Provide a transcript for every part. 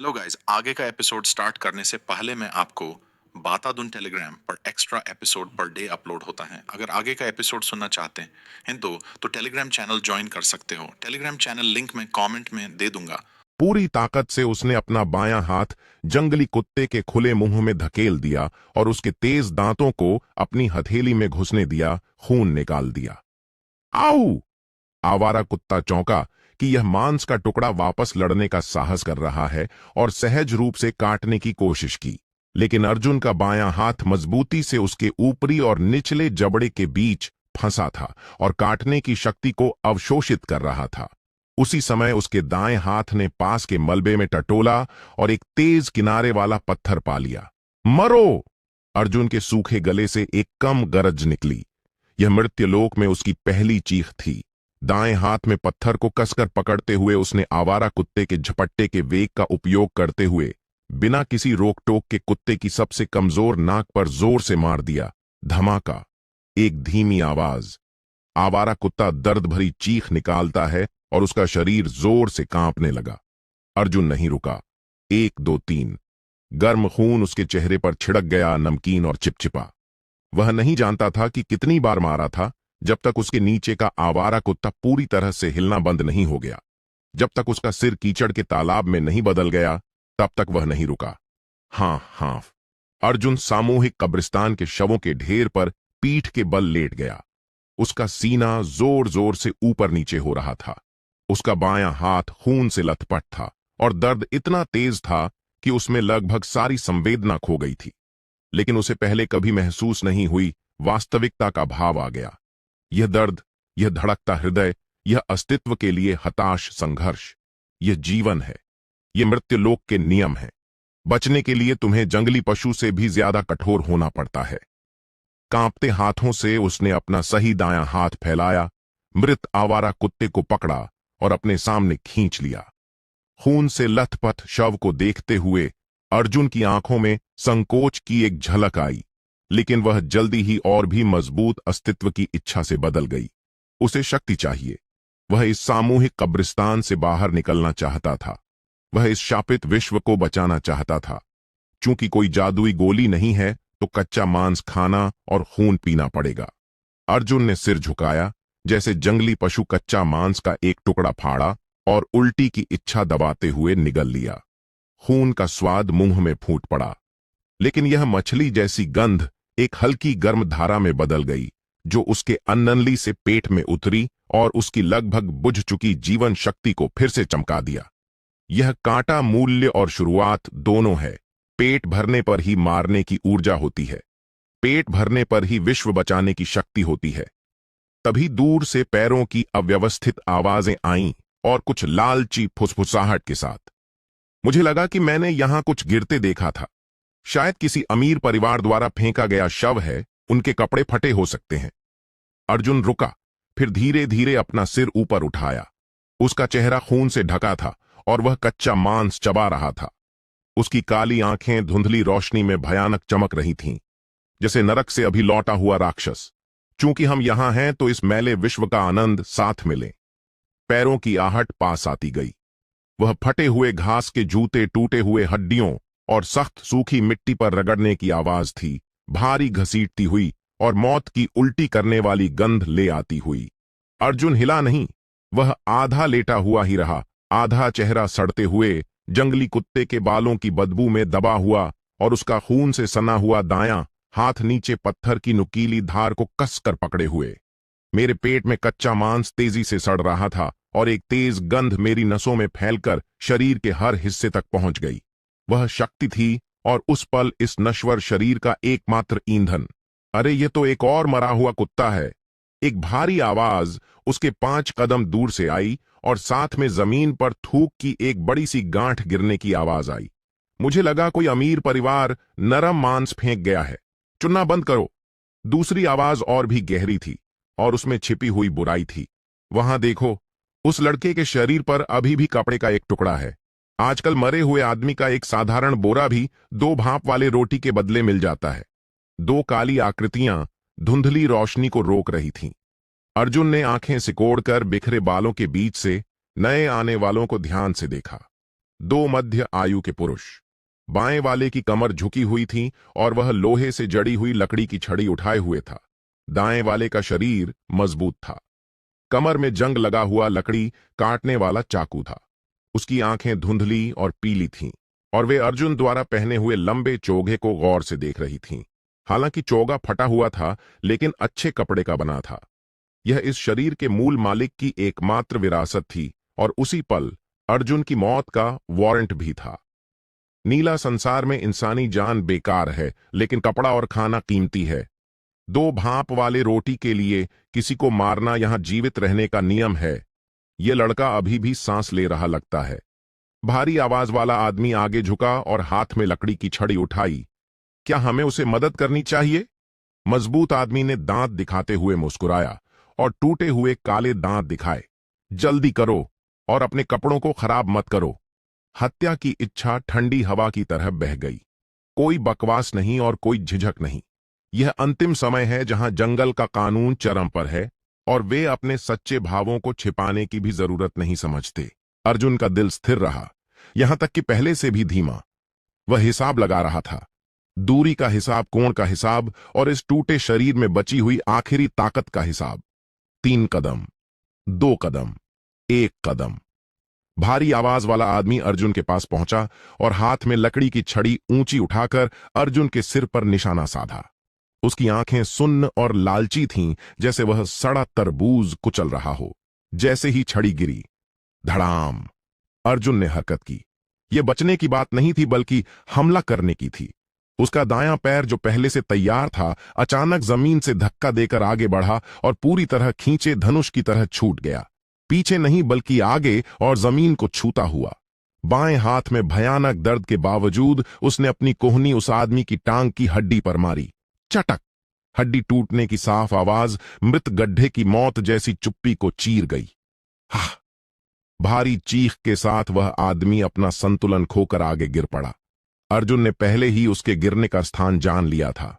Hello guys, आगे का episode start करने से पहले मैं आपको बता दूं टेलीग्राम पर extra episode per day upload होता है। अगर आगे का एपिसोड सुनना चाहते हैं तो टेलीग्राम चैनल ज्वाइन कर सकते हो। टेलीग्राम चैनल लिंक मैं कमेंट में दे दूंगा। पूरी ताकत से उसने अपना बायां हाथ जंगली कुत्ते के खुले मुंह में धकेल दिया और उसके तेज दांतों को अपनी हथेली में घुसने दिया। खून निकाल दिया। आऊ! आवारा कुत्ता चौंका कि यह मांस का टुकड़ा वापस लड़ने का साहस कर रहा है और सहज रूप से काटने की कोशिश की। लेकिन अर्जुन का बायां हाथ मजबूती से उसके ऊपरी और निचले जबड़े के बीच फंसा था और काटने की शक्ति को अवशोषित कर रहा था। उसी समय उसके दाएं हाथ ने पास के मलबे में टटोला और एक तेज किनारे वाला पत्थर पा लिया। मरो! अर्जुन के सूखे गले से एक कम गरज निकली। यह मृत्युलोक में उसकी पहली चीख थी। दाएं हाथ में पत्थर को कसकर पकड़ते हुए उसने आवारा कुत्ते के झपट्टे के वेग का उपयोग करते हुए बिना किसी रोक टोक के कुत्ते की सबसे कमजोर नाक पर जोर से मार दिया। धमाका! एक धीमी आवाज। आवारा कुत्ता दर्द भरी चीख निकालता है और उसका शरीर जोर से कांपने लगा। अर्जुन नहीं रुका। 1 2 3। गर्म खून उसके चेहरे पर छिड़क गया, नमकीन और चिपचिपा। वह नहीं जानता था कि कितनी बार मारा था। जब तक उसके नीचे का आवारा कुत्ता पूरी तरह से हिलना बंद नहीं हो गया, जब तक उसका सिर कीचड़ के तालाब में नहीं बदल गया, तब तक वह नहीं रुका। हाँ हाँ। अर्जुन सामूहिक कब्रिस्तान के शवों के ढेर पर पीठ के बल लेट गया। उसका सीना जोर जोर से ऊपर नीचे हो रहा था। उसका बायां हाथ खून से लथपथ था और दर्द इतना तेज था कि उसमें लगभग सारी संवेदना खो गई थी। लेकिन उसे पहले कभी महसूस नहीं हुई वास्तविकता का भाव आ गया। यह दर्द, यह धड़कता हृदय, यह अस्तित्व के लिए हताश संघर्ष, यह जीवन है। यह मृत्युलोक के नियम है। बचने के लिए तुम्हें जंगली पशु से भी ज्यादा कठोर होना पड़ता है। कांपते हाथों से उसने अपना सही दायां हाथ फैलाया, मृत आवारा कुत्ते को पकड़ा और अपने सामने खींच लिया। खून से लथपथ शव को देखते हुए अर्जुन की आंखों में संकोच की एक झलक आई, लेकिन वह जल्दी ही और भी मजबूत अस्तित्व की इच्छा से बदल गई। उसे शक्ति चाहिए। वह इस सामूहिक कब्रिस्तान से बाहर निकलना चाहता था। वह इस शापित विश्व को बचाना चाहता था। चूंकि कोई जादुई गोली नहीं है, तो कच्चा मांस खाना और खून पीना पड़ेगा। अर्जुन ने सिर झुकाया, जैसे जंगली पशु कच्चा मांस का एक टुकड़ा फाड़ा और उल्टी की इच्छा दबाते हुए निगल लिया। खून का स्वाद मुंह में फूट पड़ा, लेकिन यह मछली जैसी गंध एक हल्की गर्म धारा में बदल गई, जो उसके अन्ननली से पेट में उतरी और उसकी लगभग बुझ चुकी जीवन शक्ति को फिर से चमका दिया। यह कांटा मूल्य और शुरुआत दोनों है। पेट भरने पर ही मारने की ऊर्जा होती है। पेट भरने पर ही विश्व बचाने की शक्ति होती है। तभी दूर से पैरों की अव्यवस्थित आवाजें आईं और कुछ लालची फुसफुसाहट के साथ। मुझे लगा कि मैंने यहां कुछ गिरते देखा था। शायद किसी अमीर परिवार द्वारा फेंका गया शव है। उनके कपड़े फटे हो सकते हैं। अर्जुन रुका, फिर धीरे धीरे अपना सिर ऊपर उठाया। उसका चेहरा खून से ढका था और वह कच्चा मांस चबा रहा था। उसकी काली आंखें धुंधली रोशनी में भयानक चमक रही थीं, जैसे नरक से अभी लौटा हुआ राक्षस। चूंकि हम यहां हैं तो इस मैले विश्व का आनंद साथ मिले। पैरों की आहट पास आती गई। वह फटे हुए घास के जूते, टूटे हुए हड्डियों और सख्त सूखी मिट्टी पर रगड़ने की आवाज थी, भारी घसीटती हुई और मौत की उल्टी करने वाली गंध ले आती हुई। अर्जुन हिला नहीं। वह आधा लेटा हुआ ही रहा, आधा चेहरा सड़ते हुए जंगली कुत्ते के बालों की बदबू में दबा हुआ और उसका खून से सना हुआ दायां हाथ नीचे पत्थर की नुकीली धार को कसकर पकड़े हुए। मेरे पेट में कच्चा मांस तेजी से सड़ रहा था और एक तेज गंध मेरी नसों में फैलकर शरीर के हर हिस्से तक पहुंच गई। वह शक्ति थी और उस पल इस नश्वर शरीर का एकमात्र ईंधन। अरे ये तो एक और मरा हुआ कुत्ता है। एक भारी आवाज उसके 5 कदम दूर से आई और साथ में जमीन पर थूक की एक बड़ी सी गांठ गिरने की आवाज आई। मुझे लगा कोई अमीर परिवार नरम मांस फेंक गया है। चुनना बंद करो। दूसरी आवाज और भी गहरी थी और उसमें छिपी हुई बुराई थी। वहां देखो, उस लड़के के शरीर पर अभी भी कपड़े का एक टुकड़ा है। आजकल मरे हुए आदमी का एक साधारण बोरा भी 2 भाप वाले रोटी के बदले मिल जाता है। 2 काली आकृतियां धुंधली रोशनी को रोक रही थीं। अर्जुन ने आंखें सिकोड़कर बिखरे बालों के बीच से नए आने वालों को ध्यान से देखा। दो मध्य आयु के पुरुष। बाएं वाले की कमर झुकी हुई थी और वह लोहे से जड़ी हुई लकड़ी की छड़ी उठाए हुए था। दाएं वाले का शरीर मजबूत था। कमर में जंग लगा हुआ लकड़ी काटने वाला चाकू था। उसकी आंखें धुंधली और पीली थीं और वे अर्जुन द्वारा पहने हुए लंबे चोगे को गौर से देख रही थीं। हालांकि चोगा फटा हुआ था, लेकिन अच्छे कपड़े का बना था। यह इस शरीर के मूल मालिक की एकमात्र विरासत थी और उसी पल अर्जुन की मौत का वारंट भी था। नीला, संसार में इंसानी जान बेकार है, लेकिन कपड़ा और खाना कीमती है। दो भाप वाले रोटी के लिए किसी को मारना यहां जीवित रहने का नियम है। यह लड़का अभी भी सांस ले रहा लगता है। भारी आवाज वाला आदमी आगे झुका और हाथ में लकड़ी की छड़ी उठाई। क्या हमें उसे मदद करनी चाहिए? मजबूत आदमी ने दांत दिखाते हुए मुस्कुराया और टूटे हुए काले दांत दिखाए। जल्दी करो और अपने कपड़ों को खराब मत करो। हत्या की इच्छा ठंडी हवा की तरह बह गई। कोई बकवास नहीं और कोई झिझक नहीं। यह अंतिम समय है जहां जंगल का कानून चरम पर है और वे अपने सच्चे भावों को छिपाने की भी जरूरत नहीं समझते। अर्जुन का दिल स्थिर रहा, यहां तक कि पहले से भी धीमा। वह हिसाब लगा रहा था, दूरी का हिसाब, कोण का हिसाब और इस टूटे शरीर में बची हुई आखिरी ताकत का हिसाब। 3 कदम, 2 कदम, 1 कदम। भारी आवाज वाला आदमी अर्जुन के पास पहुंचा और हाथ में लकड़ी की छड़ी ऊंची उठाकर अर्जुन के सिर पर निशाना साधा। उसकी आंखें सुन्न और लालची थीं, जैसे वह सड़ा तरबूज कुचल रहा हो। जैसे ही छड़ी गिरी, धड़ाम, अर्जुन ने हरकत की। यह बचने की बात नहीं थी, बल्कि हमला करने की थी। उसका दायां पैर, जो पहले से तैयार था, अचानक जमीन से धक्का देकर आगे बढ़ा और पूरी तरह खींचे धनुष की तरह छूट गया। पीछे नहीं, बल्कि आगे और जमीन को छूता हुआ। बाएं हाथ में भयानक दर्द के बावजूद उसने अपनी कोहनी उस आदमी की टांग की हड्डी पर मारी। चटक! हड्डी टूटने की साफ आवाज मृत गड्ढे की मौत जैसी चुप्पी को चीर गई। हा! भारी चीख के साथ वह आदमी अपना संतुलन खोकर आगे गिर पड़ा। अर्जुन ने पहले ही उसके गिरने का स्थान जान लिया था।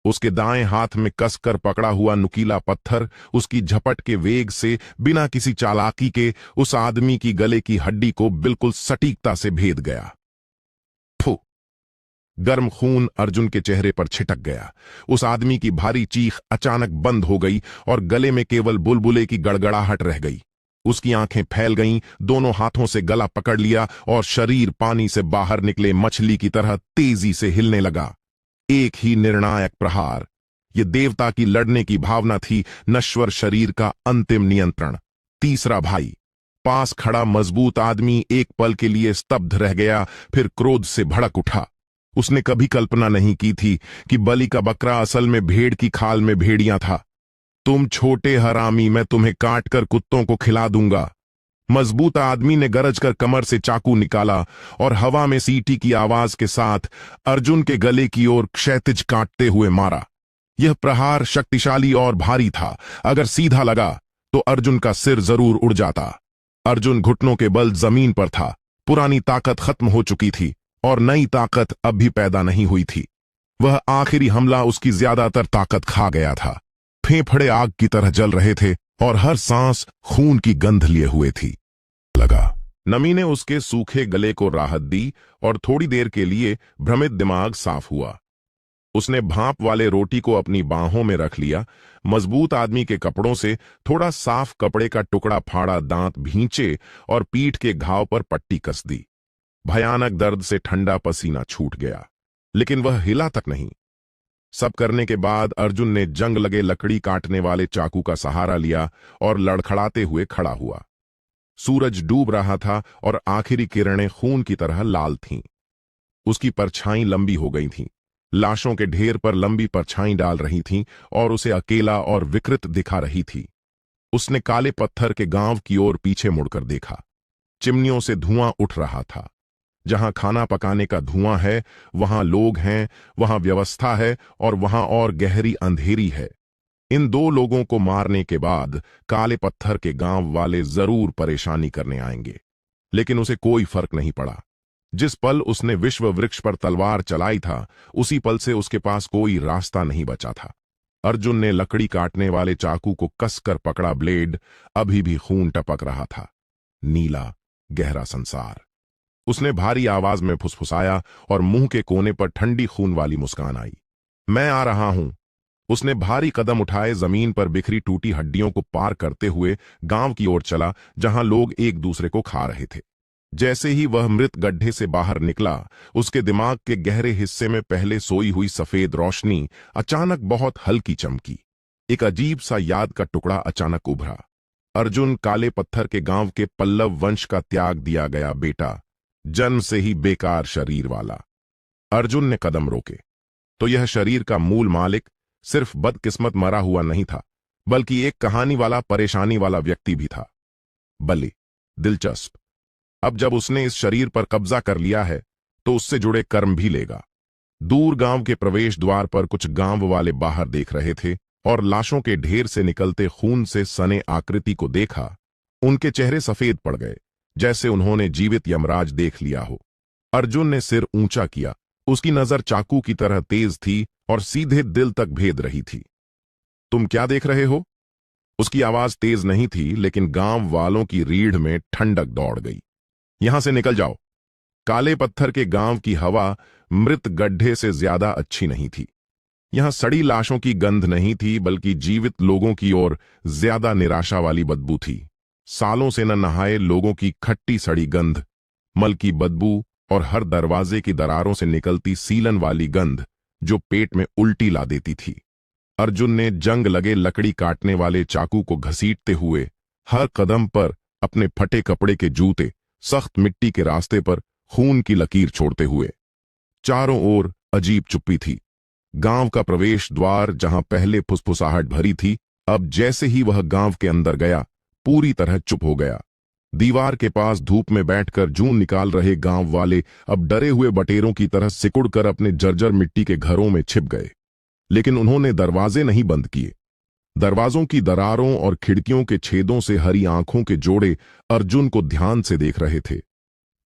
उसके दाएं हाथ में कसकर पकड़ा हुआ नुकीला पत्थर उसकी झपट के वेग से, बिना किसी चालाकी के, उस आदमी की गले की हड्डी को बिल्कुल सटीकता से भेद गया। फू! गर्म खून अर्जुन के चेहरे पर छिटक गया। उस आदमी की भारी चीख अचानक बंद हो गई और गले में केवल बुलबुले की गड़गड़ाहट रह गई। उसकी आंखें फैल गईं, दोनों हाथों से गला पकड़ लिया और शरीर पानी से बाहर निकले मछली की तरह तेजी से हिलने लगा। एक ही निर्णायक प्रहार। यह देवता की लड़ने की भावना थी, नश्वर शरीर का अंतिम नियंत्रण। तीसरा भाई, पास खड़ा मजबूत आदमी एक पल के लिए स्तब्ध रह गया, फिर क्रोध से भड़क उठा। उसने कभी कल्पना नहीं की थी कि बलि का बकरा असल में भेड़ की खाल में भेड़िया था। तुम छोटे हरामी, मैं तुम्हें काटकर कुत्तों को खिला दूंगा। मजबूत आदमी ने गरज कर कमर से चाकू निकाला और हवा में सीटी की आवाज के साथ अर्जुन के गले की ओर क्षैतिज काटते हुए मारा। यह प्रहार शक्तिशाली और भारी था। अगर सीधा लगा तो अर्जुन का सिर जरूर उड़ जाता। अर्जुन घुटनों के बल जमीन पर था। पुरानी ताकत खत्म हो चुकी थी और नई ताकत अब भी पैदा नहीं हुई थी। वह आखिरी हमला उसकी ज्यादातर ताकत खा गया था। फेफड़े आग की तरह जल रहे थे और हर सांस खून की गंध लिए हुए थी। लगा। नमी ने उसके सूखे गले को राहत दी और थोड़ी देर के लिए भ्रमित दिमाग साफ हुआ। उसने भाप वाले रोटी को अपनी बाहों में रख लिया। मजबूत आदमी के कपड़ों से थोड़ा साफ कपड़े का टुकड़ा फाड़ा, दांत भींचे और पीठ के घाव पर पट्टी कस दी। भयानक दर्द से ठंडा पसीना छूट गया, लेकिन वह हिला तक नहीं। सब करने के बाद अर्जुन ने जंग लगे लकड़ी काटने वाले चाकू का सहारा लिया और लड़खड़ाते हुए खड़ा हुआ। सूरज डूब रहा था और आखिरी किरणें खून की तरह लाल थीं। उसकी परछाई लंबी हो गई थी, लाशों के ढेर पर लंबी परछाई डाल रही थीं और उसे अकेला और विकृत दिखा रही थी। उसने काले पत्थर के गांव की ओर पीछे मुड़कर देखा। चिमनियों से धुआं उठ रहा था। जहां खाना पकाने का धुआं है, वहां लोग हैं, वहां व्यवस्था है और वहां और गहरी अंधेरी है। इन दो लोगों को मारने के बाद काले पत्थर के गांव वाले जरूर परेशानी करने आएंगे, लेकिन उसे कोई फर्क नहीं पड़ा। जिस पल उसने विश्व वृक्ष पर तलवार चलाई था, उसी पल से उसके पास कोई रास्ता नहीं बचा था। अर्जुन ने लकड़ी काटने वाले चाकू को कसकर पकड़ा। ब्लेड अभी भी खून टपक रहा था। नीला, गहरा संसार। उसने भारी आवाज में फुसफुसाया और मुंह के कोने पर ठंडी खून वाली मुस्कान आई। मैं आ रहा हूं। उसने भारी कदम उठाए जमीन पर बिखरी टूटी हड्डियों को पार करते हुए गांव की ओर चला, जहां लोग एक दूसरे को खा रहे थे। जैसे ही वह मृत गड्ढे से बाहर निकला, उसके दिमाग के गहरे हिस्से में पहले सोई हुई सफेद रोशनी अचानक बहुत हल्की चमकी। एक अजीब सा याद का टुकड़ा अचानक उभरा। अर्जुन, काले पत्थर के गांव के पल्लव वंश का त्याग दिया गया बेटा, जन्म से ही बेकार शरीर वाला। अर्जुन ने कदम रोके तो यह शरीर का मूल मालिक सिर्फ बदकिस्मत मरा हुआ नहीं था, बल्कि एक कहानी वाला, परेशानी वाला व्यक्ति भी था। बल्ले, दिलचस्प। अब जब उसने इस शरीर पर कब्जा कर लिया है तो उससे जुड़े कर्म भी लेगा। दूर गांव के प्रवेश द्वार पर कुछ गांव वाले बाहर देख रहे थे और लाशों के ढेर से निकलते खून से सने आकृति को देखा। उनके चेहरे सफेद पड़ गए, जैसे उन्होंने जीवित यमराज देख लिया हो। अर्जुन ने सिर ऊंचा किया। उसकी नजर चाकू की तरह तेज थी और सीधे दिल तक भेद रही थी। तुम क्या देख रहे हो? उसकी आवाज तेज नहीं थी, लेकिन गांव वालों की रीढ़ में ठंडक दौड़ गई। यहां से निकल जाओ। काले पत्थर के गांव की हवा मृत गड्ढे से ज्यादा अच्छी नहीं थी। यहां सड़ी लाशों की गंध नहीं थी, बल्कि जीवित लोगों की ओर ज्यादा निराशा वाली बदबू थी। सालों से न नहाए लोगों की खट्टी सड़ी गंध, मल की बदबू और हर दरवाजे की दरारों से निकलती सीलन वाली गंध जो पेट में उल्टी ला देती थी। अर्जुन ने जंग लगे लकड़ी काटने वाले चाकू को घसीटते हुए हर कदम पर अपने फटे कपड़े के जूते सख्त मिट्टी के रास्ते पर खून की लकीर छोड़ते हुए। चारों ओर अजीब चुप्पी थी। गांव का प्रवेश द्वार, जहां पहले फुसफुसाहट भरी थी, अब जैसे ही वह गांव के अंदर गया पूरी तरह चुप हो गया। दीवार के पास धूप में बैठकर जून निकाल रहे गांव वाले अब डरे हुए बटेरों की तरह सिकुड़कर अपने जर्जर मिट्टी के घरों में छिप गए। लेकिन उन्होंने दरवाजे नहीं बंद किए। दरवाजों की दरारों और खिड़कियों के छेदों से हरी आंखों के जोड़े अर्जुन को ध्यान से देख रहे थे।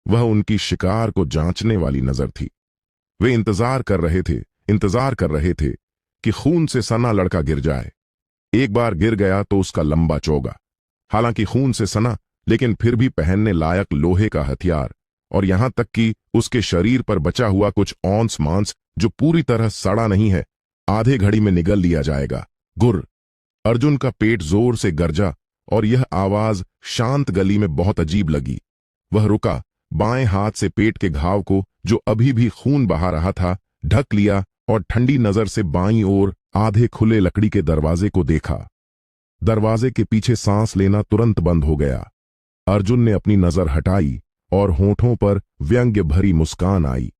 वह उनकी शिकार को जांचने वाली नजर थी। वे इंतजार कर रहे थे कि खून से सना लड़का गिर जाए। एक बार गिर गया तो उसका लंबा चौगा, हालांकि खून से सना, लेकिन फिर भी पहनने लायक लोहे का हथियार, और यहां तक कि उसके शरीर पर बचा हुआ कुछ औंस मांस जो पूरी तरह सड़ा नहीं है, आधे घड़ी में निगल लिया जाएगा। गुर। अर्जुन का पेट जोर से गरजा और यह आवाज शांत गली में बहुत अजीब लगी। वह रुका, बाएं हाथ से पेट के घाव को, जो अभी भी खून बहा रहा था, ढक लिया और ठंडी नजर से बाईं ओर आधे खुले लकड़ी के दरवाजे को देखा। दरवाजे के पीछे सांस लेना तुरंत बंद हो गया। अर्जुन ने अपनी नजर हटाई और होठों पर व्यंग्य भरी मुस्कान आई।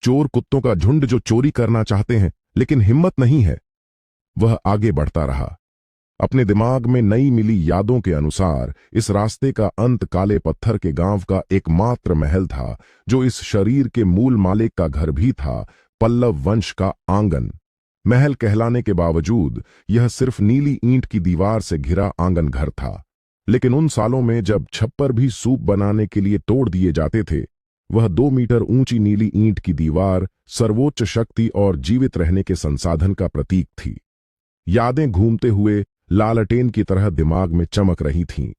चोर कुत्तों का झुंड जो चोरी करना चाहते हैं लेकिन हिम्मत नहीं है। वह आगे बढ़ता रहा। अपने दिमाग में नई मिली यादों के अनुसार इस रास्ते का अंत काले पत्थर के गांव का एकमात्र महल था, जो इस शरीर के मूल मालिक का घर भी था, पल्लव वंश का आंगन। महल कहलाने के बावजूद यह सिर्फ नीली ईंट की दीवार से घिरा आंगन घर था। लेकिन उन सालों में जब छप्पर भी सूप बनाने के लिए तोड़ दिए जाते थे, वह 2 मीटर ऊंची नीली ईंट की दीवार सर्वोच्च शक्ति और जीवित रहने के संसाधन का प्रतीक थी। यादें घूमते हुए लालटेन की तरह दिमाग में चमक रही थीं।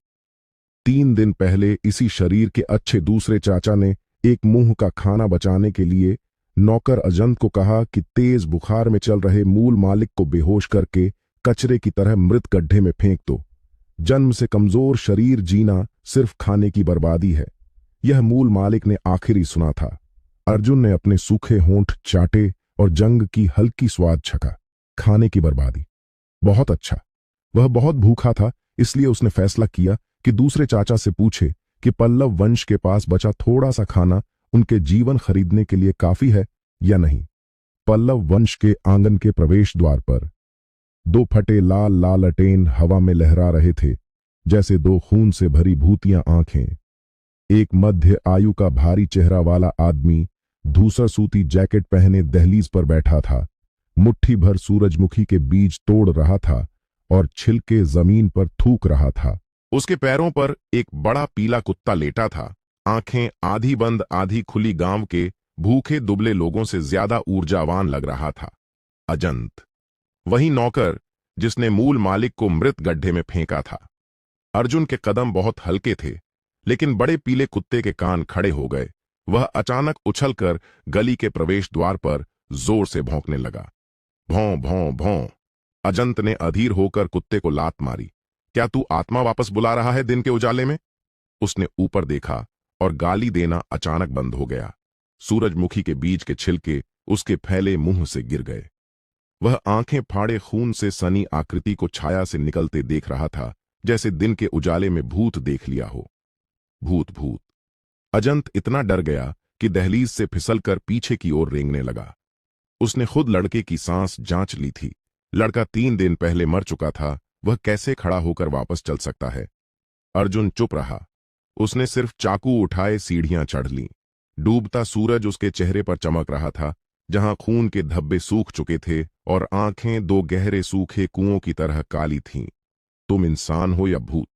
3 दिन पहले इसी शरीर के अच्छे दूसरे चाचा ने एक मुंह का खाना बचाने के लिए नौकर अजंत को कहा कि तेज बुखार में चल रहे मूल मालिक को बेहोश करके कचरे की तरह मृत गड्ढे में फेंक दो। जन्म से कमजोर शरीर जीना सिर्फ खाने की बर्बादी है। यह मूल मालिक ने आखिरी सुना था। अर्जुन ने अपने सूखे होंठ चाटे और जंग की हल्की स्वाद छका। खाने की बर्बादी। बहुत अच्छा। वह बहुत भूखा था, इसलिए उसने फैसला किया कि दूसरे चाचा से पूछे कि पल्लव वंश के पास बचा थोड़ा सा खाना उनके जीवन खरीदने के लिए काफी है या नहीं। पल्लव वंश के आंगन के प्रवेश द्वार पर 2 फटे लाल लालटेन हवा में लहरा रहे थे, जैसे 2 खून से भरी भूतियां आंखें। एक मध्य आयु का भारी चेहरा वाला आदमी धूसर सूती जैकेट पहने दहलीज पर बैठा था। मुट्ठी भर सूरजमुखी के बीज तोड़ रहा था और छिलके जमीन पर थूक रहा था। उसके पैरों पर एक बड़ा पीला कुत्ता लेटा था, आंखें आधी बंद आधी खुली। गांव के भूखे दुबले लोगों से ज्यादा ऊर्जावान लग रहा था। अजंत, वही नौकर जिसने मूल मालिक को मृत गड्ढे में फेंका था। अर्जुन के कदम बहुत हल्के थे, लेकिन बड़े पीले कुत्ते के कान खड़े हो गए वह अचानक उछलकर गली के प्रवेश द्वार पर जोर से भौंकने लगा। भौं भौं भौं। अजंत ने अधीर होकर कुत्ते को लात मारी। क्या तू आत्मा वापस बुला रहा है दिन के उजाले में? उसने ऊपर देखा और गाली देना अचानक बंद हो गया। सूरजमुखी के बीज के छिलके उसके फैले मुंह से गिर गए। वह आंखें फाड़े खून से सनी आकृति को छाया से निकलते देख रहा था, जैसे दिन के उजाले में भूत देख लिया हो। भूत भूत। अजंत इतना डर गया कि दहलीज से फिसलकर पीछे की ओर रेंगने लगा। उसने खुद लड़के की सांस जांच ली थी। लड़का 3 दिन पहले मर चुका था, वह कैसे खड़ा होकर वापस चल सकता है? अर्जुन चुप रहा। उसने सिर्फ चाकू उठाए सीढ़ियां चढ़ लीं। डूबता सूरज उसके चेहरे पर चमक रहा था, जहां खून के धब्बे सूख चुके थे और आंखें 2 गहरे सूखे कुओं की तरह काली थीं। तुम इंसान हो या भूत?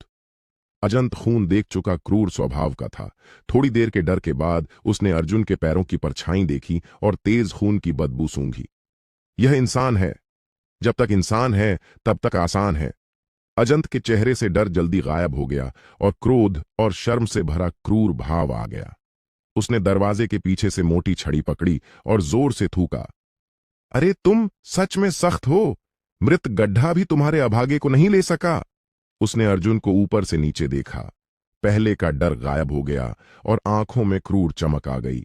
अजंत खून देख चुका क्रूर स्वभाव का था। थोड़ी देर के डर के बाद उसने अर्जुन के पैरों की परछाई देखी और तेज खून की बदबू सूंघी। यह इंसान है। जब तक इंसान है तब तक आसान है। अजंत के चेहरे से डर जल्दी गायब हो गया और क्रोध और शर्म से भरा क्रूर भाव आ गया। उसने दरवाजे के पीछे से मोटी छड़ी पकड़ी और जोर से थूका। अरे तुम सच में सख्त हो। मृत गड्ढा भी तुम्हारे अभागे को नहीं ले सका। उसने अर्जुन को ऊपर से नीचे देखा। पहले का डर गायब हो गया और आंखों में क्रूर चमक आ गई।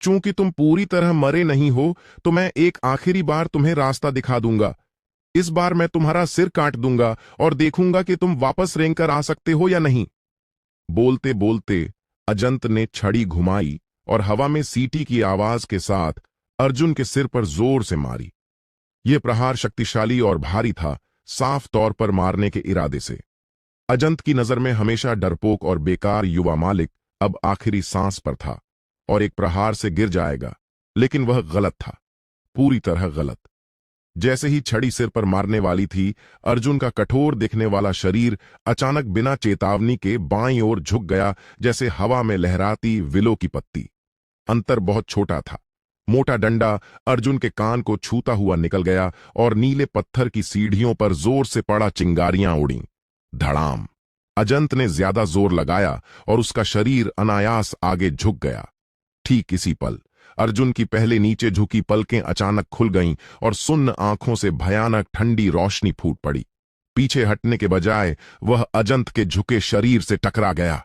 चूंकि तुम पूरी तरह मरे नहीं हो, तो मैं एक आखिरी बार तुम्हें रास्ता दिखा दूंगा। इस बार मैं तुम्हारा सिर काट दूंगा और देखूंगा कि तुम वापस रेंग कर आ सकते हो या नहीं। बोलते बोलते अजंत ने छड़ी घुमाई और हवा में सीटी की आवाज के साथ अर्जुन के सिर पर जोर से मारी। यह प्रहार शक्तिशाली और भारी था, साफ तौर पर मारने के इरादे से। अजंत की नजर में हमेशा डरपोक और बेकार युवा मालिक अब आखिरी सांस पर था और एक प्रहार से गिर जाएगा, लेकिन वह गलत था, पूरी तरह गलत। जैसे ही छड़ी सिर पर मारने वाली थी, अर्जुन का कठोर दिखने वाला शरीर अचानक बिना चेतावनी के बाईं ओर झुक गया, जैसे हवा में लहराती विलो की पत्ती। अंतर बहुत छोटा था। मोटा डंडा अर्जुन के कान को छूता हुआ निकल गया और नीले पत्थर की सीढ़ियों पर जोर से पड़ा चिंगारियां उड़ीं। धड़ाम। अजंत ने ज्यादा जोर लगाया और उसका शरीर अनायास आगे झुक गया। ठीक इसी पल अर्जुन की पहले नीचे झुकी पलकें अचानक खुल गईं और सुन्न आंखों से भयानक ठंडी रोशनी फूट पड़ी। पीछे हटने के बजाय वह अजंत के झुके शरीर से टकरा गया।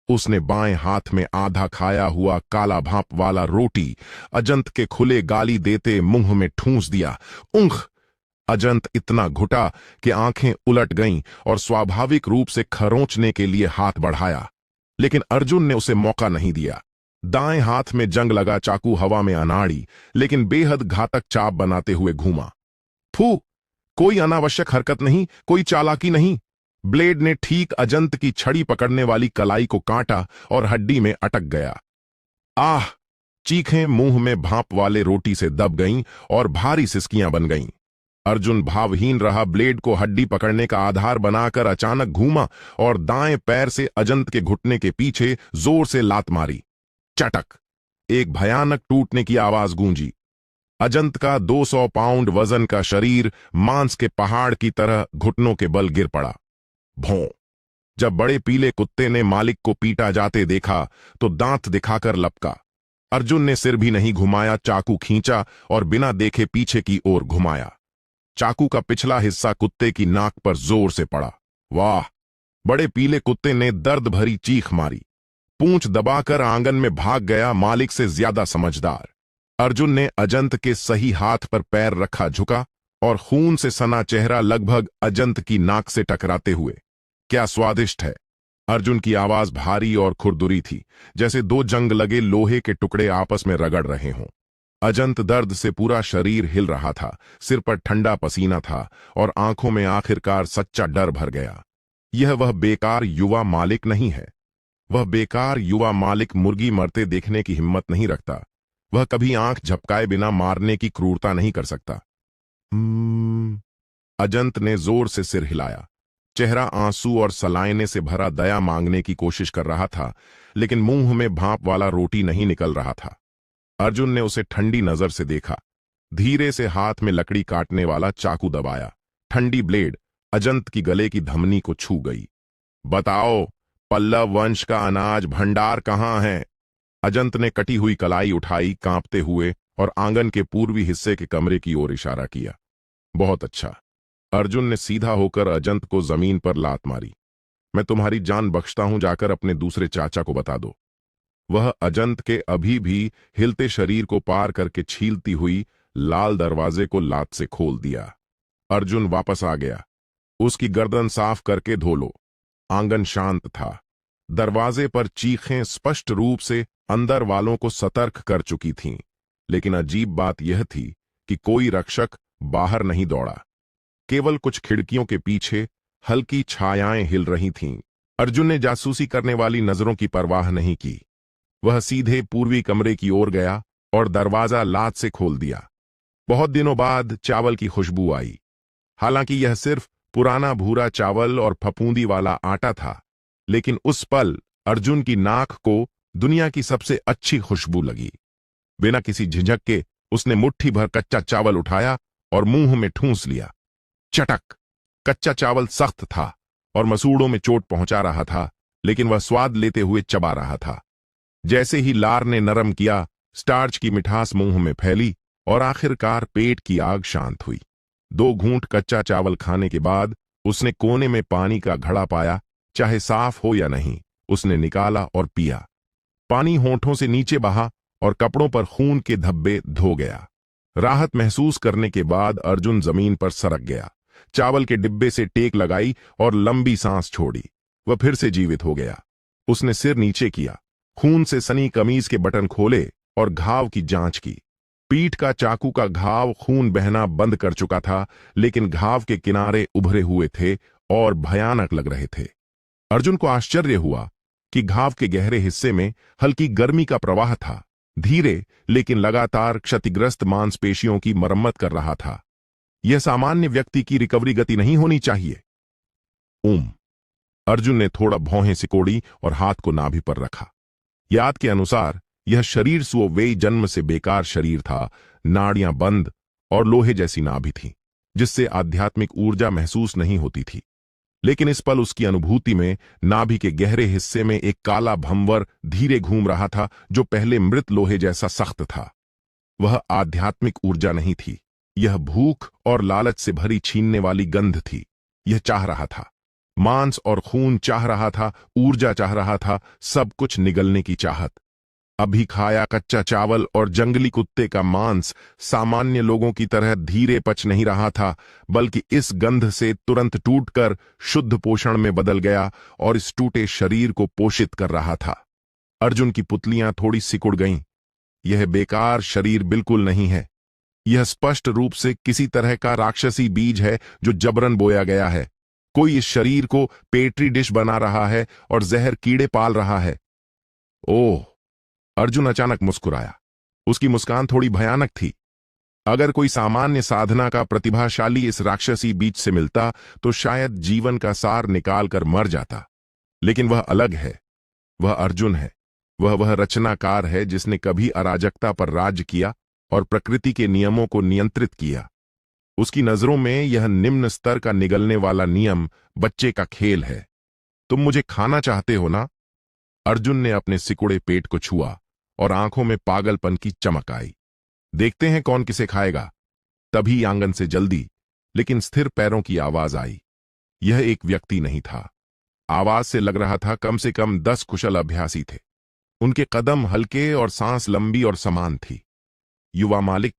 उसने बाएं हाथ में आधा खाया हुआ काला भाप वाला रोटी अजंत के खुले गाली देते मुंह में ठूंस दिया। उंख! अजंत इतना घुटा कि आंखें उलट गईं और स्वाभाविक रूप से खरोंचने के लिए हाथ बढ़ाया, लेकिन अर्जुन ने उसे मौका नहीं दिया। दाएं हाथ में जंग लगा चाकू हवा में अनाड़ी, लेकिन बेहद घातक चाप बनाते हुए घूमा। फू! कोई अनावश्यक हरकत नहीं, कोई चालाकी नहीं। ब्लेड ने ठीक अजंत की छड़ी पकड़ने वाली कलाई को काटा और हड्डी में अटक गया। आह! चीखें मुंह में भाप वाले रोटी से दब गईं और भारी सिसकियां बन गईं। अर्जुन भावहीन रहा, ब्लेड को हड्डी पकड़ने का आधार बनाकर अचानक घूमा और दाएं पैर से अजंत के घुटने के पीछे जोर से लात मारी। चटक! एक भयानक टूटने की आवाज गूंजी। अजंत का 200 पाउंड वजन का शरीर मांस के पहाड़ की तरह घुटनों के बल गिर पड़ा। भौं! जब बड़े पीले कुत्ते ने मालिक को पीटा जाते देखा तो दांत दिखाकर लपका। अर्जुन ने सिर भी नहीं घुमाया, चाकू खींचा और बिना देखे पीछे की ओर घुमाया। चाकू का पिछला हिस्सा कुत्ते की नाक पर जोर से पड़ा। वाह! बड़े पीले कुत्ते ने दर्द भरी चीख मारी। पूंछ दबाकर आंगन में भाग गया, मालिक से ज्यादा समझदार। अर्जुन ने अजंत के सही हाथ पर पैर रखा, झुका और खून से सना चेहरा लगभग अजंत की नाक से टकराते हुए। क्या स्वादिष्ट है! अर्जुन की आवाज भारी और खुरदुरी थी, जैसे 2 जंग लगे लोहे के टुकड़े आपस में रगड़ रहे हों। अजंत दर्द से पूरा शरीर हिल रहा था, सिर पर ठंडा पसीना था और आंखों में आखिरकार सच्चा डर भर गया। यह वह बेकार युवा मालिक नहीं है। वह बेकार युवा मालिक मुर्गी मरते देखने की हिम्मत नहीं रखता। वह कभी आंख झपकाए बिना मारने की क्रूरता नहीं कर सकता। अजंत ने जोर से सिर हिलाया। चेहरा आंसू और सलाइने से भरा दया मांगने की कोशिश कर रहा था, लेकिन मुंह में भाप वाला रोटी नहीं निकल रहा था। अर्जुन ने उसे ठंडी नजर से देखा। धीरे से हाथ में लकड़ी काटने वाला चाकू दबाया। ठंडी ब्लेड अजंत की गले की धमनी को छू गई। बताओ, पल्लव वंश का अनाज भंडार कहां है? अजंत ने कटी हुई कलाई उठाई कांपते हुए और आंगन के पूर्वी हिस्से के कमरे की ओर इशारा किया। बहुत अच्छा। अर्जुन ने सीधा होकर अजंत को जमीन पर लात मारी। मैं तुम्हारी जान बख्शता हूं, जाकर अपने दूसरे चाचा को बता दो। वह अजंत के अभी भी हिलते शरीर को पार करके छीलती हुई लाल दरवाजे को लात से खोल दिया। अर्जुन वापस आ गया। उसकी गर्दन साफ करके धो लो। आंगन शांत था। दरवाजे पर चीखें स्पष्ट रूप से अंदर वालों को सतर्क कर चुकी थीं, लेकिन अजीब बात यह थी कि कोई रक्षक बाहर नहीं दौड़ा। केवल कुछ खिड़कियों के पीछे हल्की छायाएं हिल रही थीं। अर्जुन ने जासूसी करने वाली नजरों की परवाह नहीं की। वह सीधे पूर्वी कमरे की ओर गया और दरवाजा लात से खोल दिया। बहुत दिनों बाद चावल की खुशबू आई। हालांकि यह सिर्फ पुराना भूरा चावल और फफूंदी वाला आटा था, लेकिन उस पल अर्जुन की नाक को दुनिया की सबसे अच्छी खुशबू लगी। बिना किसी झिझक के उसने मुट्ठी भर कच्चा चावल उठाया और मुंह में ठूंस लिया। चटक! कच्चा चावल सख्त था और मसूड़ों में चोट पहुंचा रहा था, लेकिन वह स्वाद लेते हुए चबा रहा था। जैसे ही लार ने नरम किया, स्टार्च की मिठास मुंह में फैली और आखिरकार पेट की आग शांत हुई। 2 घूंट कच्चा चावल खाने के बाद उसने कोने में पानी का घड़ा पाया। चाहे साफ हो या नहीं, उसने निकाला और पिया। पानी होंठों से नीचे बहा और कपड़ों पर खून के धब्बे धो गया। राहत महसूस करने के बाद अर्जुन जमीन पर सरक गया, चावल के डिब्बे से टेक लगाई और लंबी सांस छोड़ी। वह फिर से जीवित हो गया। उसने सिर नीचे किया, खून से सनी कमीज के बटन खोले और घाव की जांच की। पीठ का चाकू का घाव खून बहना बंद कर चुका था, लेकिन घाव के किनारे उभरे हुए थे और भयानक लग रहे थे। अर्जुन को आश्चर्य हुआ कि घाव के गहरे हिस्से में हल्की गर्मी का प्रवाह था, धीरे लेकिन लगातार क्षतिग्रस्त मांसपेशियों की मरम्मत कर रहा था। यह सामान्य व्यक्ति की रिकवरी गति नहीं होनी चाहिए। अर्जुन ने थोड़ा भौहें सिकोड़ी और हाथ को नाभि पर रखा। याद के अनुसार यह शरीर स्वयं जन्म से बेकार शरीर था। नाड़ियां बंद और लोहे जैसी नाभि थी, जिससे आध्यात्मिक ऊर्जा महसूस नहीं होती थी। लेकिन इस पल उसकी अनुभूति में नाभि के गहरे हिस्से में एक काला भंवर धीरे घूम रहा था, जो पहले मृत लोहे जैसा सख्त था। वह आध्यात्मिक ऊर्जा नहीं थी, यह भूख और लालच से भरी छीनने वाली गंध थी। यह चाह रहा था, मांस और खून चाह रहा था, ऊर्जा चाह रहा था, सब कुछ निगलने की चाहत। अभी खाया कच्चा चावल और जंगली कुत्ते का मांस सामान्य लोगों की तरह धीरे पच नहीं रहा था, बल्कि इस गंध से तुरंत टूटकर शुद्ध पोषण में बदल गया और इस टूटे शरीर को पोषित कर रहा था। अर्जुन की पुतलियां थोड़ी सिकुड़ गईं। यह बेकार शरीर बिल्कुल नहीं है। यह स्पष्ट रूप से किसी तरह का राक्षसी बीज है जो जबरन बोया गया है। कोई इस शरीर को पेट्री डिश बना रहा है और जहर कीड़े पाल रहा है। ओह! अर्जुन अचानक मुस्कुराया। उसकी मुस्कान थोड़ी भयानक थी। अगर कोई सामान्य साधना का प्रतिभाशाली इस राक्षसी बीज से मिलता तो शायद जीवन का सार निकालकर मर जाता। लेकिन वह अलग है। वह अर्जुन है। वह रचनाकार है जिसने कभी अराजकता पर राज्य किया और प्रकृति के नियमों को नियंत्रित किया। उसकी नजरों में यह निम्न स्तर का निगलने वाला नियम बच्चे का खेल है। तुम मुझे खाना चाहते हो ना? अर्जुन ने अपने सिकुड़े पेट को छुआ और आंखों में पागलपन की चमक आई। देखते हैं कौन किसे खाएगा। तभी आंगन से जल्दी लेकिन स्थिर पैरों की आवाज आई। यह एक व्यक्ति नहीं था। आवाज से लग रहा था कम से कम 10 कुशल अभ्यासी थे। उनके कदम हल्के और सांस लंबी और समान थी। युवा मालिक,